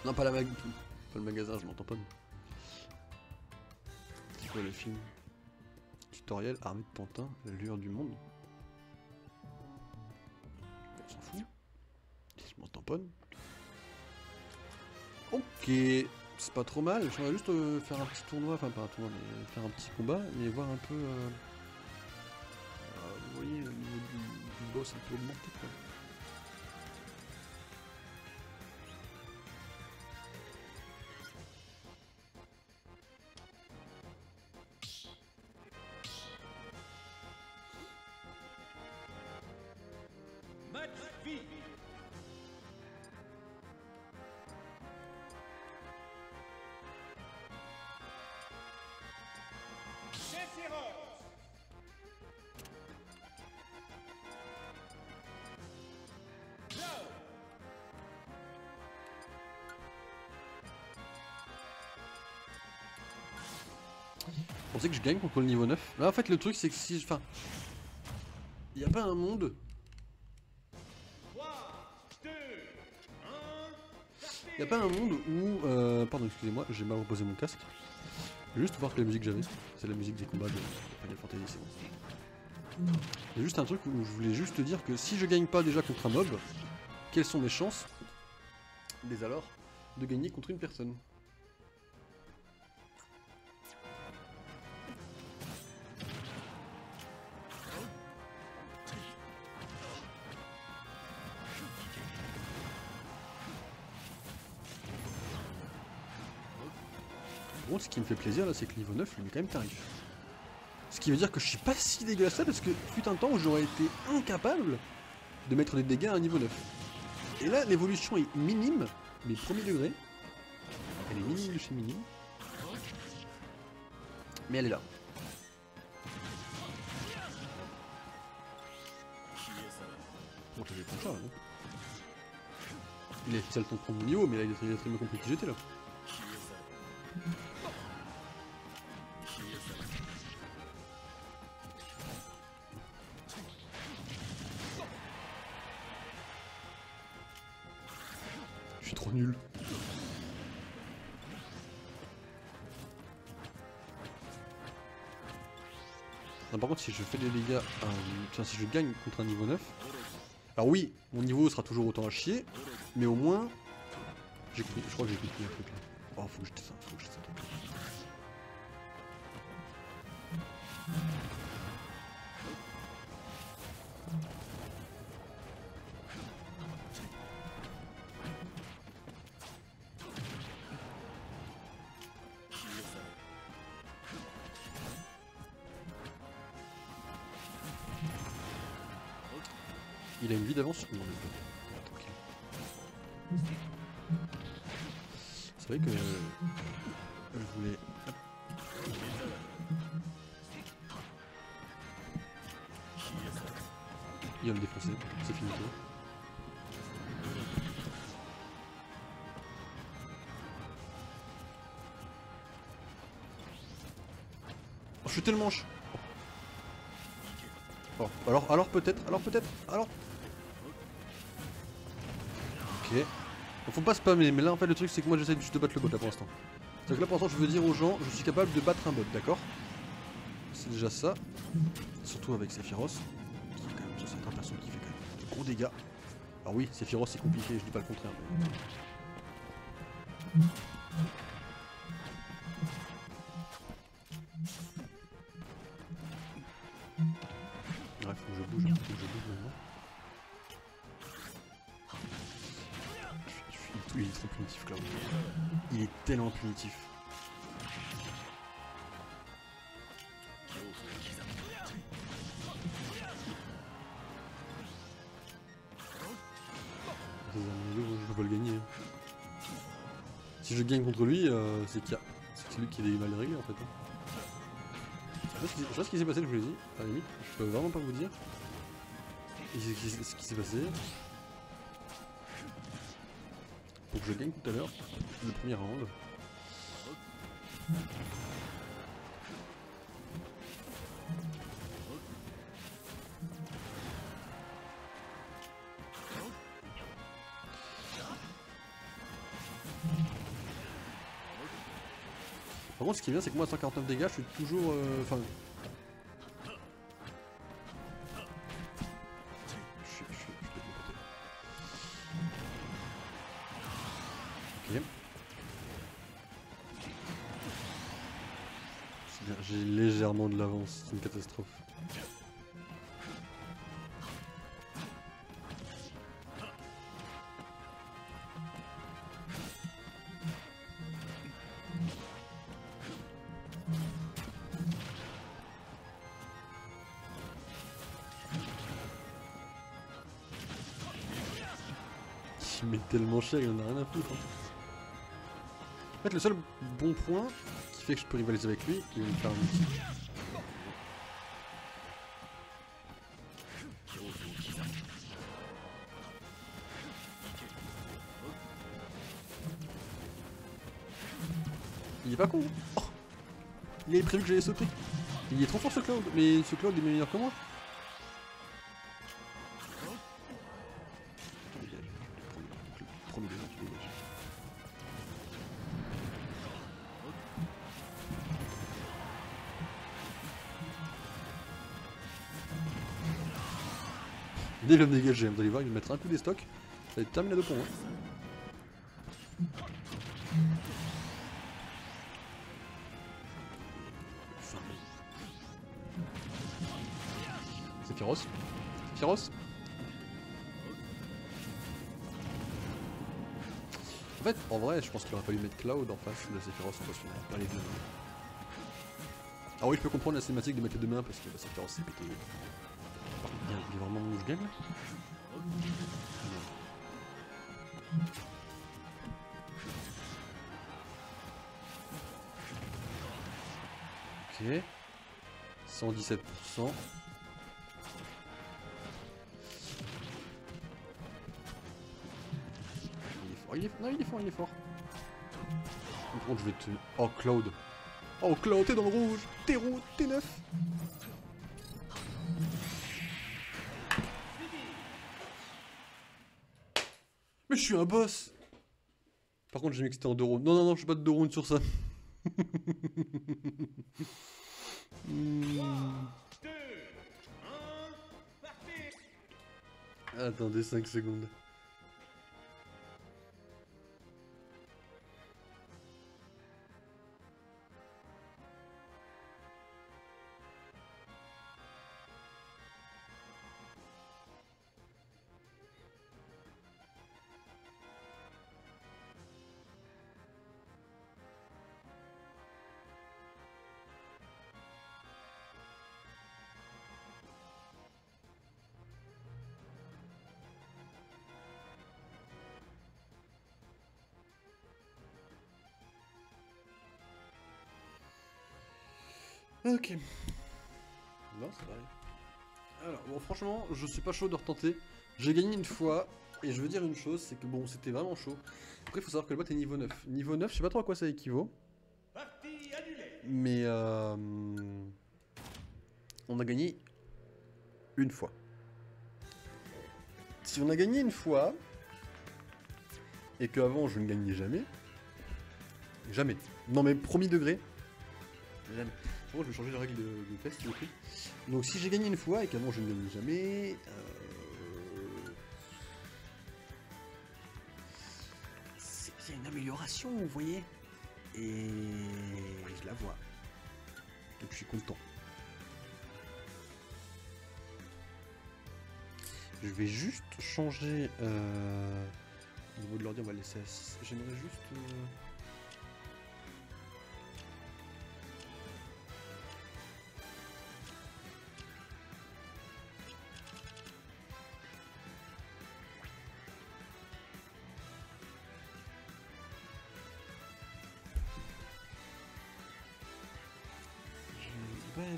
[SPEAKER 1] Non, pas pas le magasin, je m'entends pas. C'est quoi le film? Tutoriel, armée de pantins, la lueur du monde. On s'en fout. Je m'en tamponne. Ok, c'est pas trop mal. J'aimerais juste faire un petit tournoi, enfin pas un tournoi, mais faire un petit combat et voir un peu. Vous voyez, le niveau du boss un peu augmenté quoi.
[SPEAKER 2] Match vie. Sephiroth. Go.
[SPEAKER 1] Vous pensez que je gagne contre le niveau 9? Là en fait le truc c'est que si... Enfin... Il n'y a pas un monde...
[SPEAKER 2] 3, 2, 1.
[SPEAKER 1] Il n'y a pas un monde où... Pardon, excusez-moi, j'ai mal reposé mon casque. Je vais juste voir quelle musique j'avais. C'est la musique des combats de Final Fantasy, c'est bon. Il y a juste un truc où je voulais juste te dire que si je gagne pas déjà contre un mob, quelles sont mes chances, dès alors, de gagner contre une personne? Par contre, ce qui me fait plaisir là, c'est que le niveau 9 lui est quand même tarif. Ce qui veut dire que je suis pas si dégueulasse là, parce que fut un temps où j'aurais été incapable de mettre des dégâts à un niveau 9. Et là, l'évolution est minime, mais premier degré. Elle est minime de chez minime. Mais elle est là. Bon, je vais prendre ça, hein. Il a fait le temps de prendre mon niveau, mais là, il a très bien compris qui j'étais là. Je suis trop nul. Non, par contre, si je fais des dégâts, enfin, si je gagne contre un niveau 9, alors oui, mon niveau sera toujours autant à chier, mais au moins, je crois que j'ai compris un truc là. Oh, faut que je descende, faut que je descende. Il a une vie d'avance sur moi. Tranquille. C'est vrai que je voulais... Hop. Il va me défoncer, c'est fini. Oh, je suis tellement moche. Oh, alors peut-être. Ok. Faut pas spammer, mais là en fait le truc c'est que moi j'essaie juste de battre le bot là pour l'instant. C'est que là pour l'instant je veux dire aux gens, je suis capable de battre un bot, d'accord? C'est déjà ça. Surtout avec Sephiroth, qui est quand même censé être un perso qui fait quand même de gros dégâts. Alors oui, Sephiroth c'est compliqué, je dis pas le contraire. Mais... Ouais, faut que je bouge maintenant. Il est trop punitif, Cloud. Il est tellement punitif. Je peux pas le gagner. Si je gagne contre lui, c'est qu'il y a... C'est lui qui a des mal réglés en fait. Je sais pas ce qui s'est passé, je vous l'ai dit. À la limite, je peux vraiment pas vous dire ce qui s'est passé. Faut que je gagne tout à l'heure le premier round. Par contre, ce qui est bien, c'est que moi, à 149 dégâts, je suis toujours. Enfin. Je l'ai dépoté. Ok. C'est bien, j'ai légèrement de l'avance, c'est une catastrophe. Il met tellement cher, il en a rien à foutre. En fait, le seul bon point qui fait que je peux rivaliser avec lui, il va me faire un ulti. Il est pas con. Oh, il avait prévu que j'allais sauter. Il est trop fort ce Cloud, mais ce Cloud est meilleur que moi. Dès le dégagé, vous allez voir, il va mettre un coup des stocks. Ça va être terminé de pont. Hein. C'est féroce. Féroce. En fait, en vrai, je pense qu'il aurait fallu mettre Cloud en face de Sephiroth en face finale, pas les deux. Ah oui, je peux comprendre la cinématique de mettre les deux mains parce que Sephiroth s'est pété. Il y a vraiment où je gagne là. Ok. 117%. Il est fort, non, il est fort, il est fort. Par contre, je vais te... Oh, Cloud. Oh, Cloud, t'es dans le rouge. T'es rouge, t'es neuf. Mais je suis un boss. Par contre, j'ai mis que c'était en 2 rounds. Non, non, non, je suis pas de 2 rounds sur ça.
[SPEAKER 2] 2, 1, partez.
[SPEAKER 1] Attendez 5 secondes. Ok. Non, c'est pareil. Alors, bon, franchement, je suis pas chaud de retenter. J'ai gagné une fois, et je veux dire une chose, c'est que bon, c'était vraiment chaud. Après, il faut savoir que le bot est niveau 9. Niveau 9, je sais pas trop à quoi ça équivaut.
[SPEAKER 2] Partie annulée.
[SPEAKER 1] Mais on a gagné une fois. Si on a gagné une fois, et qu'avant je ne gagnais jamais, jamais. Non mais premier degré, jamais. Bon, je vais changer la règle de test, s'il vous plaît. Donc si j'ai gagné une fois et qu'avant je ne gagnais jamais, c'est une amélioration, vous voyez. Et je la vois. Donc je suis content. Je vais juste changer au niveau de l'ordi, on va laisser à 6. J'aimerais juste...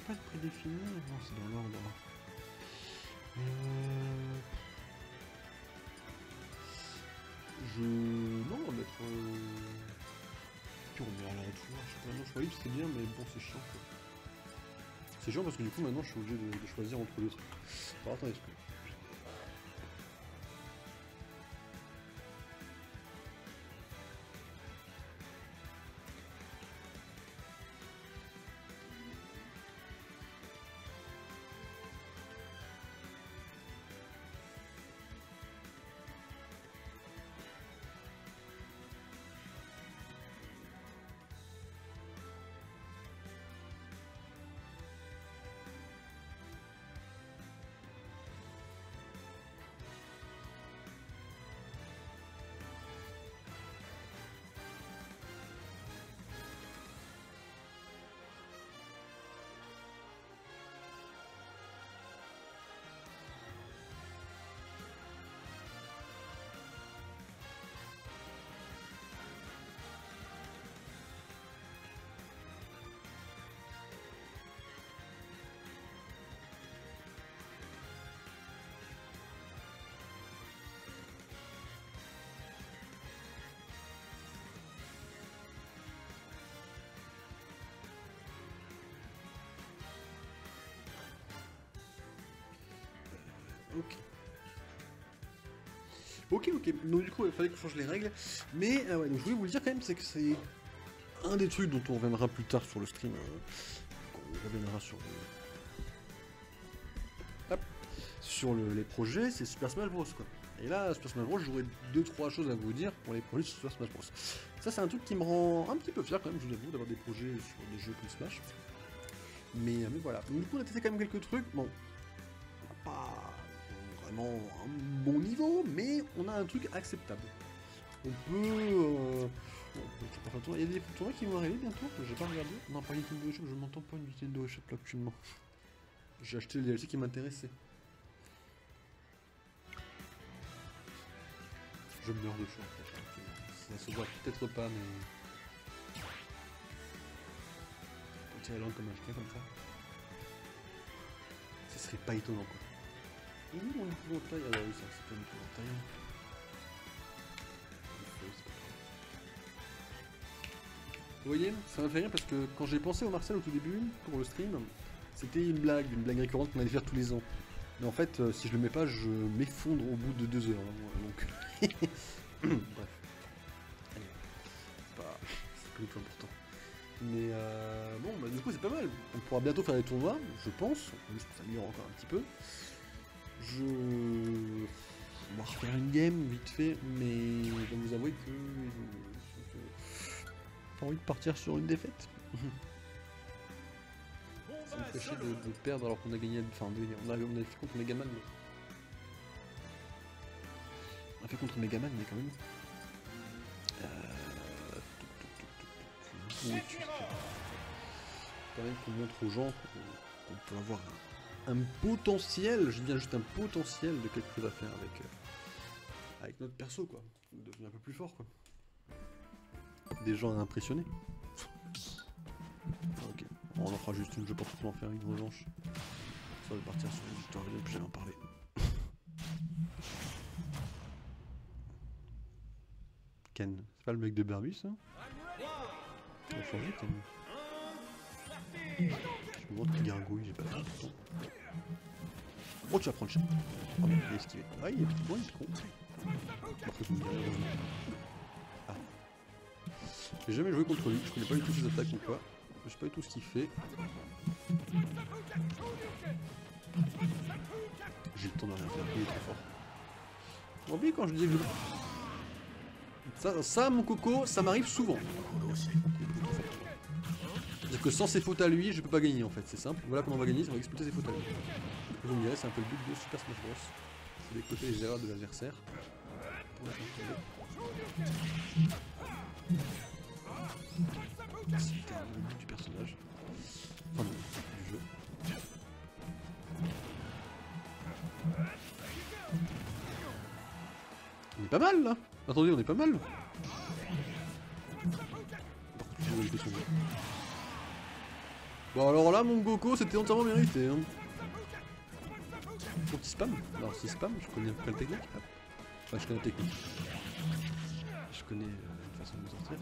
[SPEAKER 1] Pas de prédéfini, non c'est dans l'ordre. Non, on va mettre... Puis on met à la retour, je sais pas, non, choix libre c'est bien, mais bon c'est chiant quoi. C'est chiant parce que du coup maintenant je suis obligé de choisir entre deux trucs. Alors attendez, est-ce que... Ok. Ok. Donc du coup, il fallait que je change les règles. Mais ouais, donc je voulais vous le dire quand même, c'est que c'est un des trucs dont on reviendra plus tard sur le stream. On reviendra sur les projets, c'est Super Smash Bros quoi. Et là, Super Smash Bros, j'aurais 2-3 choses à vous dire pour les projets sur Super Smash Bros. Ça, c'est un truc qui me rend un petit peu fier quand même, je vous avoue, d'avoir des projets sur des jeux comme Smash. Mais voilà. Donc, du coup, on a testé quand même quelques trucs. Bon, on n'a pas vraiment un bon niveau, mais on a un truc acceptable. On peut... il y a des tournois qui vont arriver bientôt, j'ai pas regardé. Non, pas Nintendo eShop, je m'entends pas Nintendo eShop là actuellement. J'ai acheté le DLC qui m'intéressait. Je meurs de chaud en fait. Ça se voit peut-être pas, mais... On tire la langue comme un chien comme ça. Ce serait pas étonnant quoi. Et nous on est épouvantail. Ah oui, ça c'est pas un épouvantail. Vous voyez, ça m'a fait rire parce que quand j'ai pensé au Marcel au tout début, pour le stream, c'était une blague récurrente qu'on allait faire tous les ans. Mais en fait, si je le mets pas, je m'effondre au bout de 2 heures. Hein, donc... Bref. Allez. C'est pas du tout important. Mais bon, bah, du coup, c'est pas mal. On pourra bientôt faire des tournois, je pense. Juste pour s'améliorer encore un petit peu. On va refaire une game vite fait, mais je dois vous avouer que pas envie de partir sur une défaite. Ça me fait chier de perdre alors qu'on a gagné. Enfin, on a fait contre Megaman. Mais... On a fait contre Megaman, mais quand même. Quand même qu'on montre aux gens qu'on peut avoir un potentiel, je dis bien juste un potentiel de quelque chose à faire avec notre perso quoi. Devenir un peu plus fort quoi. Des gens à impressionner. Ok, on en fera juste une, je pense qu'on va en faire une revanche. Ça va partir sur une tutoriel, puis j'allais en parler. Ken, c'est pas le mec de Barbie ça? On va changer Ken. Je me montre qu'il gargouille, j'ai pas fait tout le temps. Oh, tu vas prendre le chat. Oh, il est esquivé. Ah, il est petit con, il est con. Par contre, heureusement. Ah. J'ai jamais joué contre lui, je connais pas du tout ses attaques ou quoi. Je sais pas du tout ce qu'il fait. J'ai le temps de rien faire, il est trop fort. Vous voyez quand je disais que ça, mon coco, ça m'arrive souvent. C'est-à-dire que sans ses fautes à lui, je peux pas gagner en fait, c'est simple. Voilà comment on va gagner, ça va exploiter ses fautes à lui. Vous me direz, c'est un peu le but de Super Smash Bros. C'est d'écouter les erreurs de l'adversaire. Pour la contrôler. C'était le but du personnage. Enfin, du jeu. On est pas mal là. Attendez, on est pas mal. Bon alors là mon Goku c'était entièrement mérité hein. Faut qu'il spam. Alors si spam, je connais pas la technique. Enfin je connais la technique. Je connais une façon de me sortir.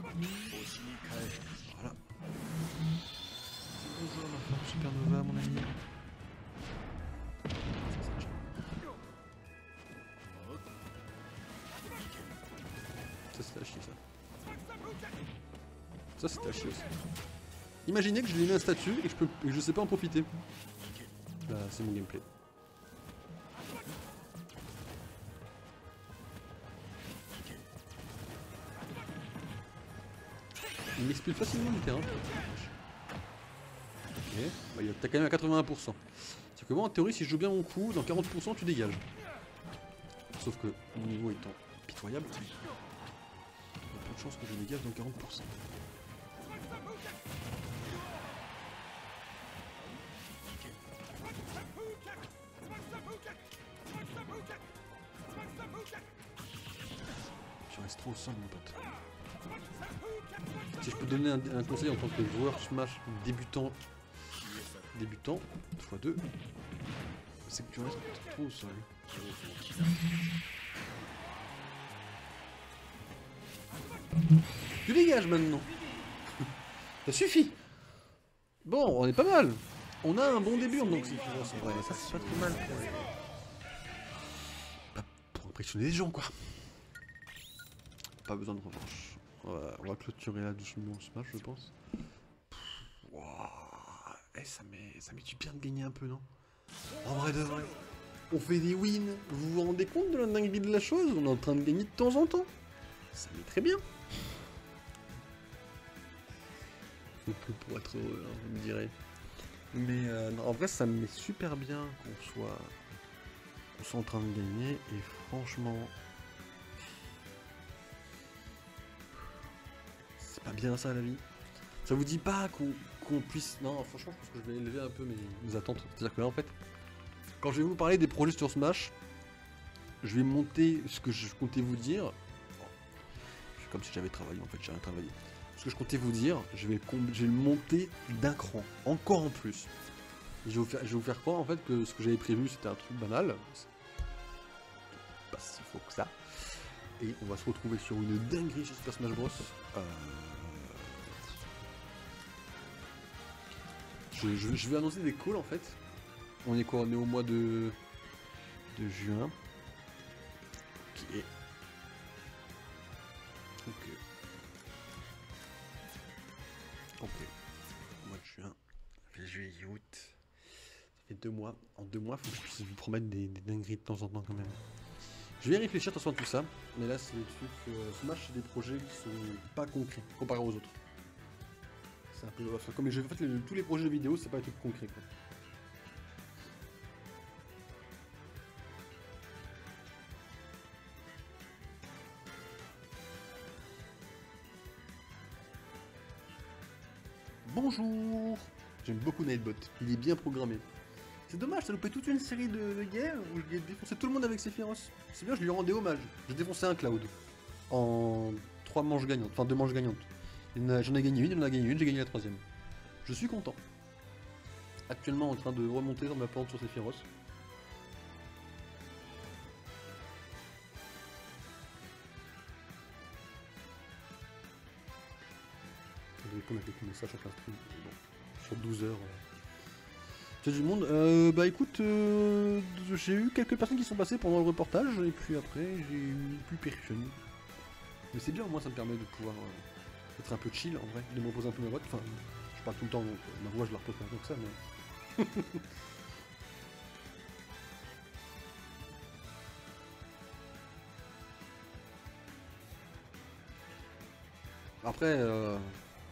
[SPEAKER 1] Voilà. Bonjour ma femme Supernova mon ami. Ça c'est à chier ça. Ça c'est à chier aussi. Imaginez que je lui mets un statut et que je sais pas en profiter. Là c'est mon gameplay. Il m'expulse facilement du terrain. Ok, bah, t'as quand même à 81%. C'est que moi en théorie si je joue bien mon coup, dans 40% tu dégages. Sauf que mon niveau étant pitoyable, il y a peu de chances que je dégage dans 40%. Tu restes trop au sol mon pote. Si je peux donner un conseil en tant que joueur Smash débutant x2, c'est que tu restes trop au sol. Tu dégages maintenant. Ça suffit. Bon, on est pas mal. On a un bon début, donc c'est vrai, ça c'est pas trop mal. impressionner les gens quoi. Pas besoin de revanche. On va clôturer là doucement ce match je pense. Wouah, ça met du bien de gagner un peu non? En vrai de vrai. On fait des wins, vous vous rendez compte de la dinguerie de la chose? On est en train de gagner de temps en temps. Ça met très bien. Faut peu pour être heureux, hein, vous me direz. Mais non, en vrai ça me met super bien qu'on soit en train de gagner et franchement c'est pas bien ça la vie. Ça vous dit pas qu'on puisse... Non franchement je pense que je vais élever un peu mes attentes. C'est-à-dire que là en fait quand je vais vous parler des projets sur Smash, je vais monter ce que je comptais vous dire. C'est comme si j'avais travaillé en fait, j'ai rien travaillé. Ce que je comptais vous dire, je vais le monter d'un cran, encore en plus. Je vais vous faire croire en fait que ce que j'avais prévu c'était un truc banal. Pas si faux que ça. Et on va se retrouver sur une dinguerie chez Super Smash Bros. Je vais annoncer des calls en fait. On est quoi? On est au mois de juin. Ok. Ok. Mois de juin. Juillet, août. Ça fait 2 mois. En 2 mois, faut que je puisse vous promettre des dingueries de temps en temps quand même. Je vais réfléchir attention à tout ça. Mais là, c'est des trucs. Smash, c'est des projets qui sont pas concrets comparé aux autres. C'est un peu. Enfin, comme j'ai fait tous les projets de vidéo, c'est pas des trucs concrets quoi. Bonjour. J'aime beaucoup Nightbot, il est bien programmé. C'est dommage, ça loupait toute une série de guerres où je défonçais tout le monde avec Sephiroth. C'est bien, je lui rendais hommage. J'ai défoncé un Cloud en 3 manches gagnantes, enfin 2 manches gagnantes. J'en ai gagné une, il en a gagné une, j'ai gagné la 3ème. Je suis content. Actuellement en train de remonter dans ma pente sur Sephiroth. Comme avec les messages chaque stream, bon, sur 12 heures. C'est du monde. Bah écoute, j'ai eu quelques personnes qui sont passées pendant le reportage et puis après j'ai eu plus personne. Mais c'est bien, moi ça me permet de pouvoir être un peu chill en vrai, de me reposer un peu ma voix. Enfin, je parle tout le temps donc ma voix je la repose pas tant que ça, mais. Après,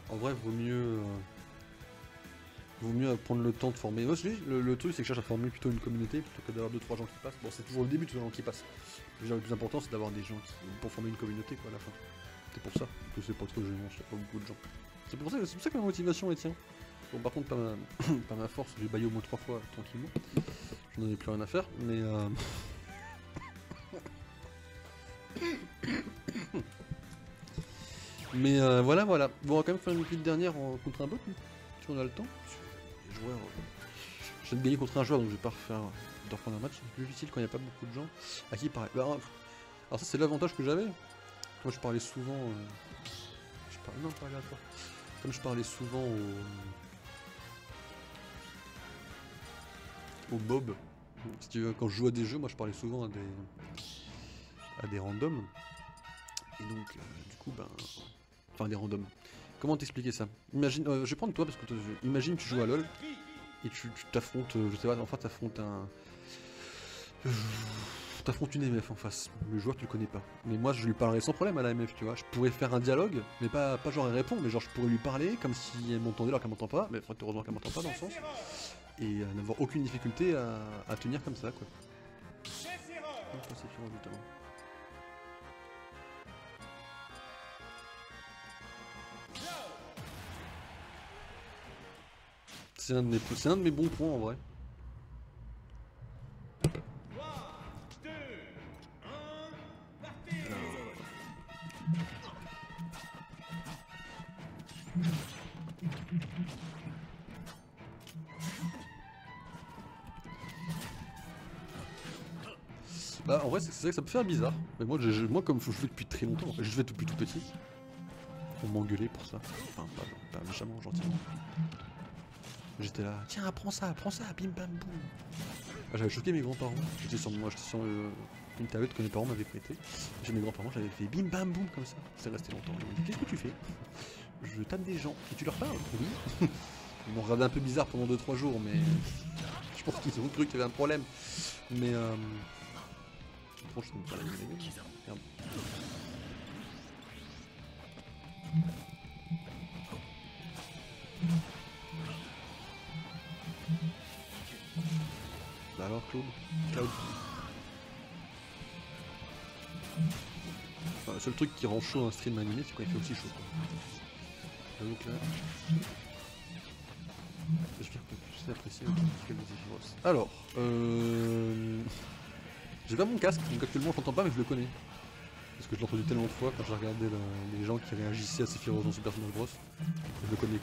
[SPEAKER 1] en vrai, vaut mieux prendre le temps de former. Moi, je dis, le truc, c'est que je cherche à former plutôt une communauté plutôt que d'avoir 2-3 gens qui passent. Bon, c'est toujours le début de gens qui passent. Déjà, le plus important, c'est d'avoir des gens pour former une communauté, quoi, à la fin. C'est pour ça que c'est pas trop gênant, il n'y a pas beaucoup de gens. C'est pour ça que ma motivation est tient. Bon, par contre, pas ma force, j'ai baillé au moins 3 fois tranquillement. Je n'en ai plus rien à faire, mais mais voilà. Bon, on va quand même faire une petite dernière contre un bot, si on a le temps. Les joueurs. Je viens de gagner contre un joueur, donc je vais pas reprendre un match. C'est plus difficile quand il n'y a pas beaucoup de gens. À qui pareil. Bah, alors ça, c'est l'avantage que j'avais. Moi, je parlais souvent. Non, pas à toi. Comme je parlais souvent au Bob. Si tu veux, quand je joue à des jeux, moi, je parlais souvent à des randoms. Et donc, du coup, ben. Enfin, des randoms. Comment t'expliquer ça? Imagine, je vais prendre toi parce que imagine tu joues à LoL et tu t'affrontes, je sais pas, en fait t'affrontes t'affrontes une MF en face. Le joueur tu le connais pas. Mais moi je lui parlerais sans problème à la MF, tu vois. Je pourrais faire un dialogue, mais pas genre elle répond, mais genre je pourrais lui parler comme si elle m'entendait alors qu'elle m'entend pas. Mais heureusement qu'elle m'entend pas dans le sens. Et n'avoir aucune difficulté à tenir comme ça quoi. C'est un de mes bons points en vrai. Bah en vrai c'est vrai que ça peut faire bizarre. Mais moi comme je fais depuis très longtemps, je fais depuis tout petit. On m'engueulait pour ça. Enfin pas méchamment, gentiment. J'étais là, tiens prends ça, bim bam boum. Ah, j'avais choqué mes grands-parents. J'étais sur Une tablette que mes parents m'avaient prêtée. Chez mes grands-parents, j'avais fait bim bam boum comme ça. C'est resté longtemps. Ils m'ont dit qu'est-ce que tu fais? Je tape des gens. Et tu leur parles? Oui. Ils m'ont regardé un peu bizarre pendant 2-3 jours, mais je pense qu'ils ont cru qu'il y avait un problème. Mais franchement, je ne pas la Merde. Bah alors Claude. Enfin, le seul truc qui rend chaud un stream animé, c'est quand il fait aussi chaud. Donc là, j'espère que tu sais apprécier le truc de Zephyros. Alors, j'ai pas mon casque, donc actuellement je l'entends pas mais je le connais. Parce que je l'ai entendu tellement de fois quand j'ai regardé les gens qui réagissaient à Zephyros dans Super Smash Bros. Je le connais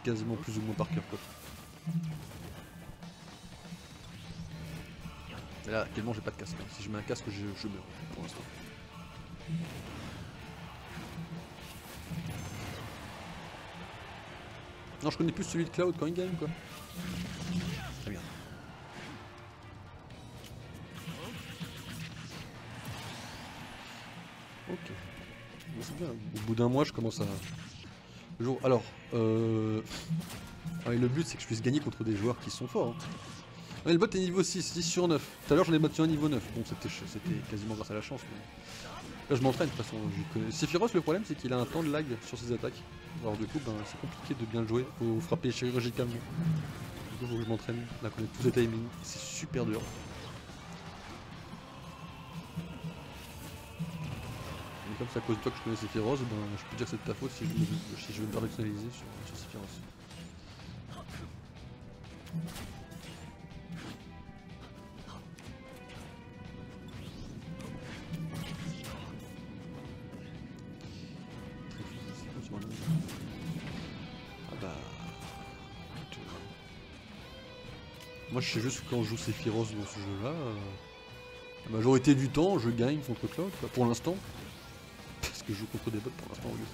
[SPEAKER 1] quasiment plus ou moins par cœur quoi. Et là actuellement j'ai pas de casque, hein. Si je mets un casque je meurs pour l'instant. Non, je connais plus celui de Cloud quand il gagne quoi. Très bien. Ok. C'est bien. Au bout d'un mois, je commence à. Alors, ouais, le but c'est que je puisse gagner contre des joueurs qui sont forts. Hein. Ouais, le bot est niveau 6, 6 sur 9. Tout à l'heure j'en ai battu un niveau 9. Bon, c'était quasiment grâce à la chance. Mais... Là, je m'entraîne de toute façon. Sephiroth, le problème c'est qu'il a un temps de lag sur ses attaques. Alors, du coup, ben, c'est compliqué de bien le jouer. Faut frapper chirurgicalement. Du coup, faut que je m'entraîne. Là, connaître tous ses timings. C'est super dur. Et comme c'est à cause de toi que je connais Sephiroth, ben, je peux dire que c'est de ta faute si je veux me personnaliser sur Sephiroth. Ah bah... Moi je sais juste que quand je joue Sephiroth dans ce jeu là, la majorité du temps je gagne contre Cloud quoi, pour l'instant. Parce que je joue contre des bots pour l'instant au lieu.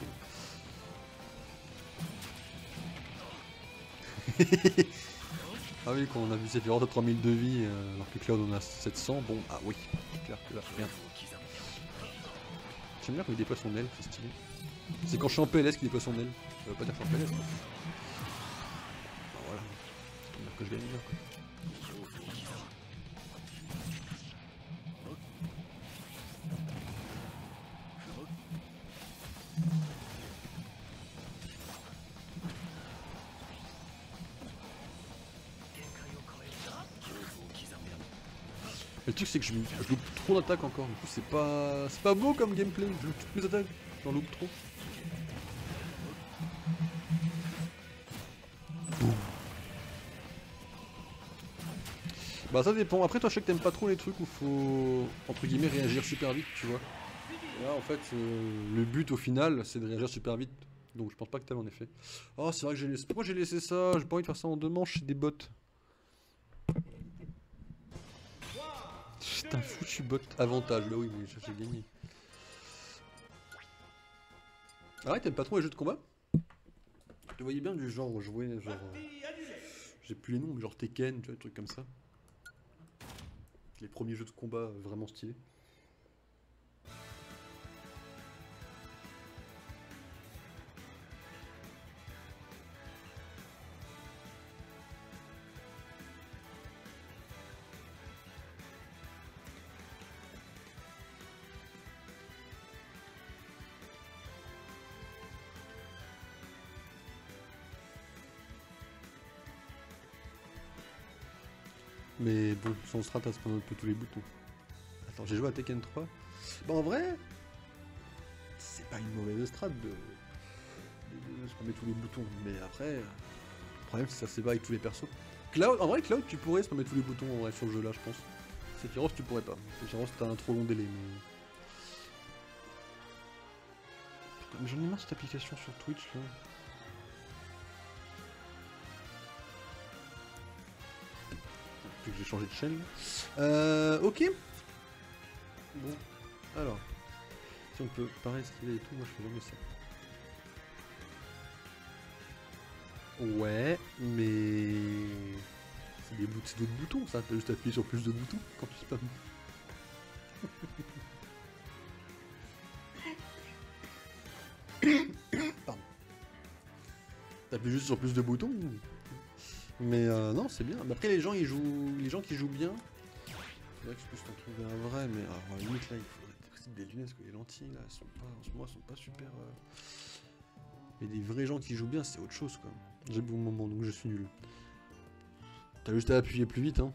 [SPEAKER 1] Ah oui, quand on a vu Sephiroth à 3000 de vie alors que Cloud en a 700, bon ah oui, c'est clair que là, merde. J'aime bien quand il déploie son aile, c'est stylé. C'est quand je suis en PLS qu'il déploie son aile. Ça veut pas dire que je suis en PLS quoi. Bah voilà, c'est dire que je gagne bien quoi. Le truc c'est que je loupe trop d'attaques encore, du coup c'est pas beau comme gameplay, je loupe toutes mes attaques, j'en loupe trop. Boum. Bah ça dépend, après toi je sais que t'aimes pas trop les trucs où faut entre guillemets réagir super vite tu vois. Et là en fait le but au final c'est de réagir super vite, donc je pense pas que t'aimes en effet. Oh c'est vrai que pourquoi j'ai laissé ça, j'ai pas envie de faire ça en 2 manches, c'est des bots. C'est un foutu bot avantage, bah oui, mais j'ai gagné. Ah ouais, t'aimes pas trop les jeux de combat? Je te voyais bien du genre jouer, genre... j'ai plus les noms, mais genre Tekken, tu vois, des trucs comme ça. Les premiers jeux de combat vraiment stylés. Mais bon, sans strat, ça se prend un peu tous les boutons. Attends, j'ai joué à Tekken 3. Bah en vrai, c'est pas une mauvaise strat de spammer tous les boutons. Mais après, le problème c'est que ça se bat avec tous les persos. Cloud, en vrai, Cloud, tu pourrais spammer tous les boutons en vrai sur le jeu là, je pense. Sephiroth, tu pourrais pas. Sephiroth, t'as un trop long délai. Mais j'en ai marre cette application sur Twitch là. Vu que j'ai changé de chaîne. Ok. Bon, alors. Si on peut pareil esquiver et tout, moi je fais jamais ça. Ouais, mais... c'est d'autres boutons ça, t'as juste appuyé sur plus de boutons quand tu spammes. Pardon. T'appuies juste sur plus de boutons. Mais non, c'est bien. Mais après, les gens qui jouent bien, c'est vrai que je peux t'en trouver un vrai, mais alors, à la limite, là, il faudrait des lunettes, parce que les lentilles, là, elles sont pas, en ce moment, elles sont pas super... Mais des vrais gens qui jouent bien, c'est autre chose, quoi. J'ai bon moment, donc je suis nul. T'as juste à appuyer plus vite, hein.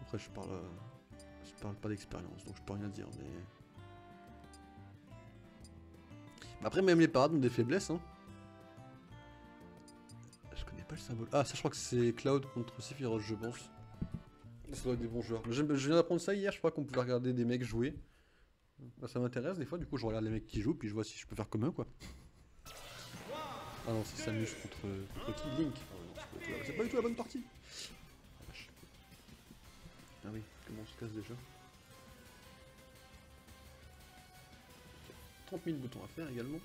[SPEAKER 1] Après, je parle pas d'expérience, donc je peux rien dire, mais... Après, même les parades ont des faiblesses, hein. Je connais pas le symbole. Ah, ça, je crois que c'est Cloud contre Sephiroth, je pense. Ça doit être des bons joueurs. Je viens d'apprendre ça hier, je crois qu'on pouvait regarder des mecs jouer. Bah, ça m'intéresse des fois, du coup, je regarde les mecs qui jouent, puis je vois si je peux faire comme eux, quoi. Ah non, c'est Samus contre qui? Link. Oh, non, c'est pas du tout la bonne partie. Ah oui, comment on se casse déjà? 30 000 boutons à faire également.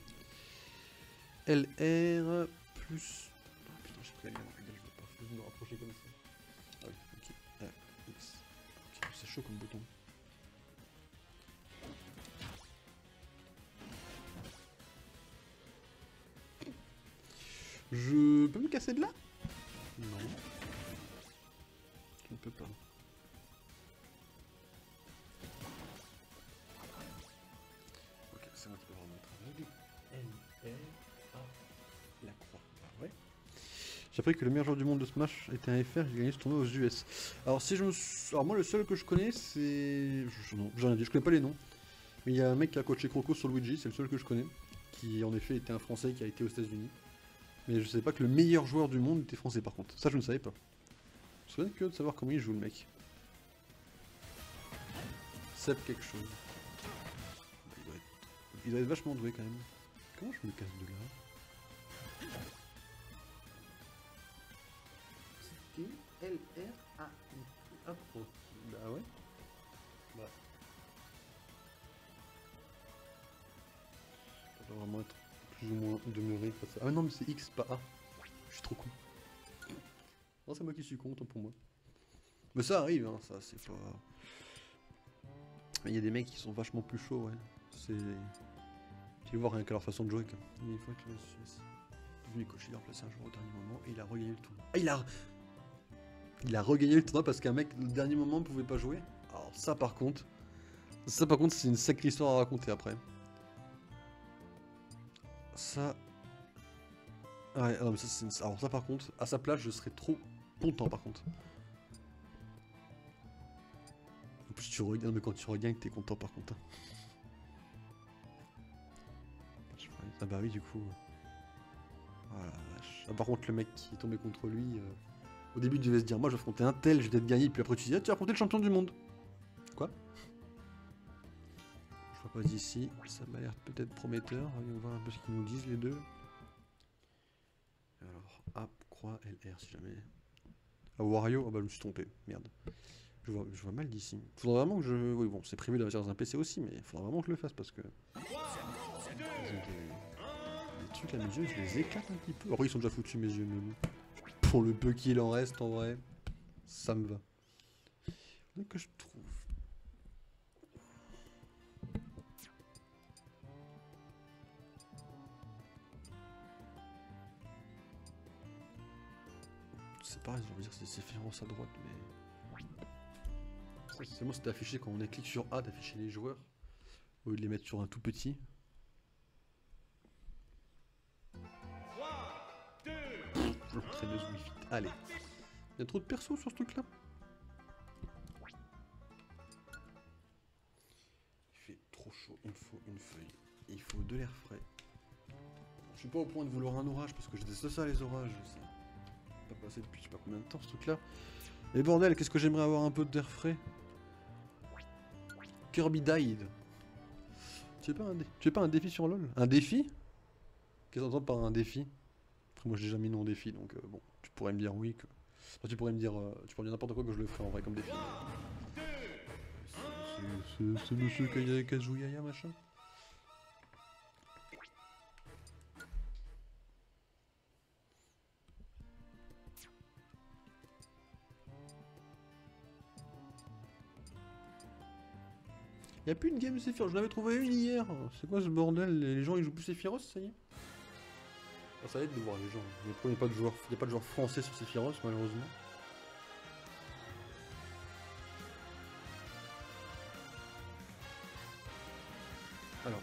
[SPEAKER 1] LR plus... Ah putain, j'ai pris la gamme, je veux pas me rapprocher comme ça. Ah oui, ok. X. Ok, c'est chaud comme bouton. Je peux me casser de là? Non. Je ne peux pas. Ok, c'est un petit peu vraiment aveugle. L-R-A. La croix. Ah ouais. J'ai appris que le meilleur joueur du monde de Smash était un FR, j'ai gagné ce tournoi aux US. Alors si je me... Alors moi le seul que je connais c'est... Non, j'ai rien dit, je connais pas les noms. Mais il y a un mec qui a coaché Croco sur Luigi, c'est le seul que je connais. Qui en effet était un Français qui a été aux États-Unis. Mais je savais pas que le meilleur joueur du monde était français par contre. Ça je ne savais pas. Je serais curieux de savoir comment il joue le mec. Seb quelque chose. Il doit être vachement doué quand même. Comment je me casse de là? C'était L-R-A-I. Ah, oh. Bah ouais. Bah. Ça doit vraiment être plus ou moins demeuré face à... Ah non mais c'est X, pas A. Je suis trop con. Non, c'est moi qui suis con, autant pour moi. Mais ça arrive, hein, ça c'est pas... Il y a des mecs qui sont vachement plus chauds, ouais. C'est... Tu vas voir rien qu'à leur façon de jouer, quoi. Une fois que le Suisse est devenu coach, il a remplacé un joueur au dernier moment et il a regagné le tournoi. Ah, il a regagné le tournoi parce qu'un mec, le dernier moment, ne pouvait pas jouer. Alors ça par contre... c'est une sacrée histoire à raconter après. Ça... Ouais, non, mais ça, c'est une... Alors ça par contre, à sa place, je serais trop content par contre. En plus tu regardes, mais quand tu regagnes, t'es content par contre. Ah bah oui, du coup... Voilà, vache. Ah, par contre, le mec qui est tombé contre lui, au début, il devait se dire, moi, je vais affronter un tel, je vais peut-être gagner, puis après, tu dis, ah, tu vas affronter le champion du monde. Quoi? Je vois pas d'ici, ça m'a l'air peut-être prometteur. Voyons voir un peu ce qu'ils nous disent, les deux. Alors, A, croix, LR, si jamais... Ah, Wario, ah bah, je me suis trompé, merde. Je vois mal d'ici. Faudrait vraiment que je... Oui, bon, c'est prévu d'investir dans un PC aussi, mais il faudra vraiment que je le fasse, parce que... Les trucs à mes yeux, je les éclate un petit peu. Après, ils sont déjà foutus mes yeux, mais bon. Pour le peu qu'il en reste, en vrai, ça me va. Donc que je trouve. C'est pareil, j'ai envie de dire c'est Sephiroth à droite, mais... C'est moi, c'est d'afficher quand on clique sur A, d'afficher les joueurs, au lieu de les mettre sur un tout petit.
[SPEAKER 2] 3, 2,
[SPEAKER 1] L'entraîneuse Wii Fit. Allez. Il y a trop de persos sur ce truc-là. Il fait trop chaud, il me faut une feuille. Il faut de l'air frais. Je suis pas au point de vouloir un orage, parce que je déteste ça, les orages. Ça n'a pas passé depuis je sais pas combien de temps, ce truc-là. Et bordel, qu'est-ce que j'aimerais avoir un peu d'air frais. Kirby died. Tu fais pas un défi sur LoL? Un défi? Qu'est-ce qu'on entend par un défi? Après moi j'ai jamais mis non défi, donc bon, tu pourrais me dire oui que... Enfin, tu pourrais me dire n'importe quoi que je le ferais en vrai comme défi. C'est monsieur Kazuyaya machin? Y'a plus de game Sephiroth, je l'avais trouvé une hier. C'est quoi ce bordel? Les gens ils jouent plus Sephiroth, ça y est? Oh, ça aide de voir les gens. Mais pourquoi il n'y a pas de joueurs français sur Sephiroth, malheureusement. Alors,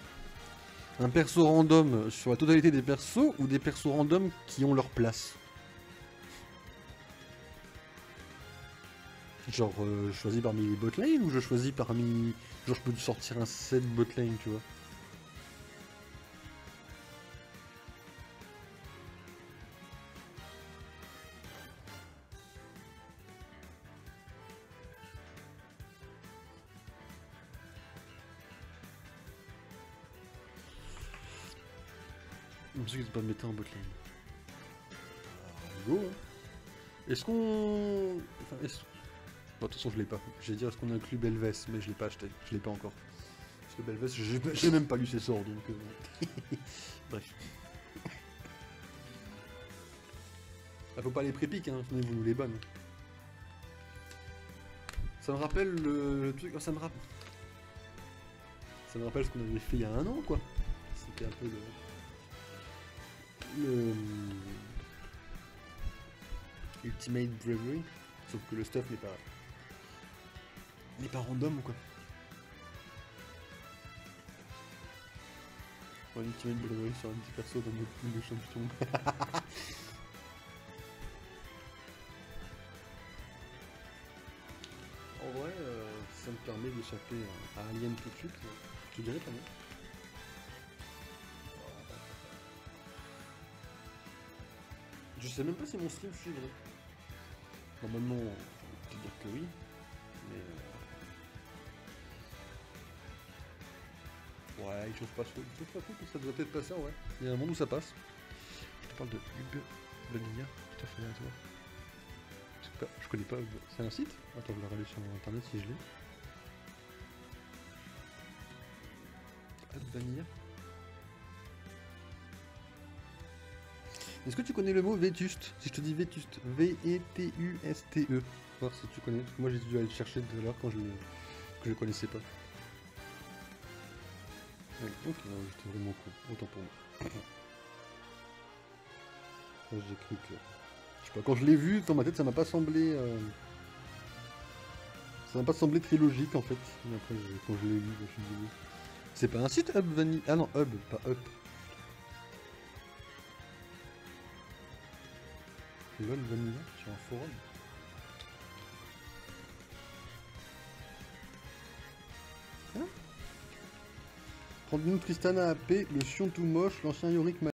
[SPEAKER 1] un perso random sur la totalité des persos ou des persos random qui ont leur place? Genre, je choisis parmi les botlane ou je choisis parmi... Genre, je peux te sortir un set botlane, tu vois. Je sais qu'ils ont pas de méta en botlane. Go, hein. Est-ce qu'on... Enfin, bon, de toute façon, je l'ai pas. J'allais dire, est-ce qu'on inclut Belvès, mais je l'ai pas acheté. Je l'ai pas encore. Parce que Belvès, j'ai même pas lu ses sorts, donc... Bref. Ah, faut pas les prépiques, hein, sinon vous nous les bonnes. Ça me rappelle le truc... Oh, ça me rappelle ce qu'on avait fait il y a un an, quoi. C'était un peu le... Ultimate Bravery. Sauf que le stuff n'est pas random, quoi. Ouais, Ultimate Bravery sur un petit perso dans notre pool de champions. En vrai, ça me permet d'échapper à Alien tout de suite. Je te dirais pas non. Je sais même pas si mon stream suivrait. Normalement, je vais te dire que oui. Mais... ouais, il chauffe pas trop. Il chauffe pas trop, ça devrait peut-être passer en vrai. Il y a un monde où ça passe. Je te parle de Hub Vanilla, tout à fait aléatoire. Je connais pas. C'est un site? Attends, je vais regarder sur internet si je l'ai. Hub Vanilla. Est-ce que tu connais le mot vétuste? Si je te dis vétuste, V-E-T-U-S-T-E. Voir si tu connais, parce que moi j'ai dû aller le chercher tout à l'heure quand je le connaissais pas. Oui, ok, j'étais vraiment con, autant pour moi. J'ai cru que... Je sais pas, quand je l'ai vu, dans ma tête ça m'a pas semblé... ça m'a pas semblé très logique en fait. Mais après, quand je l'ai vu, je me suis dit... C'est pas un site Hub Vanilla? Ah non, Hub, pas Up. LOL Vanilla sur un forum. Hein? Prends-nous Tristana AP, le Sion tout moche, l'ancien Yorick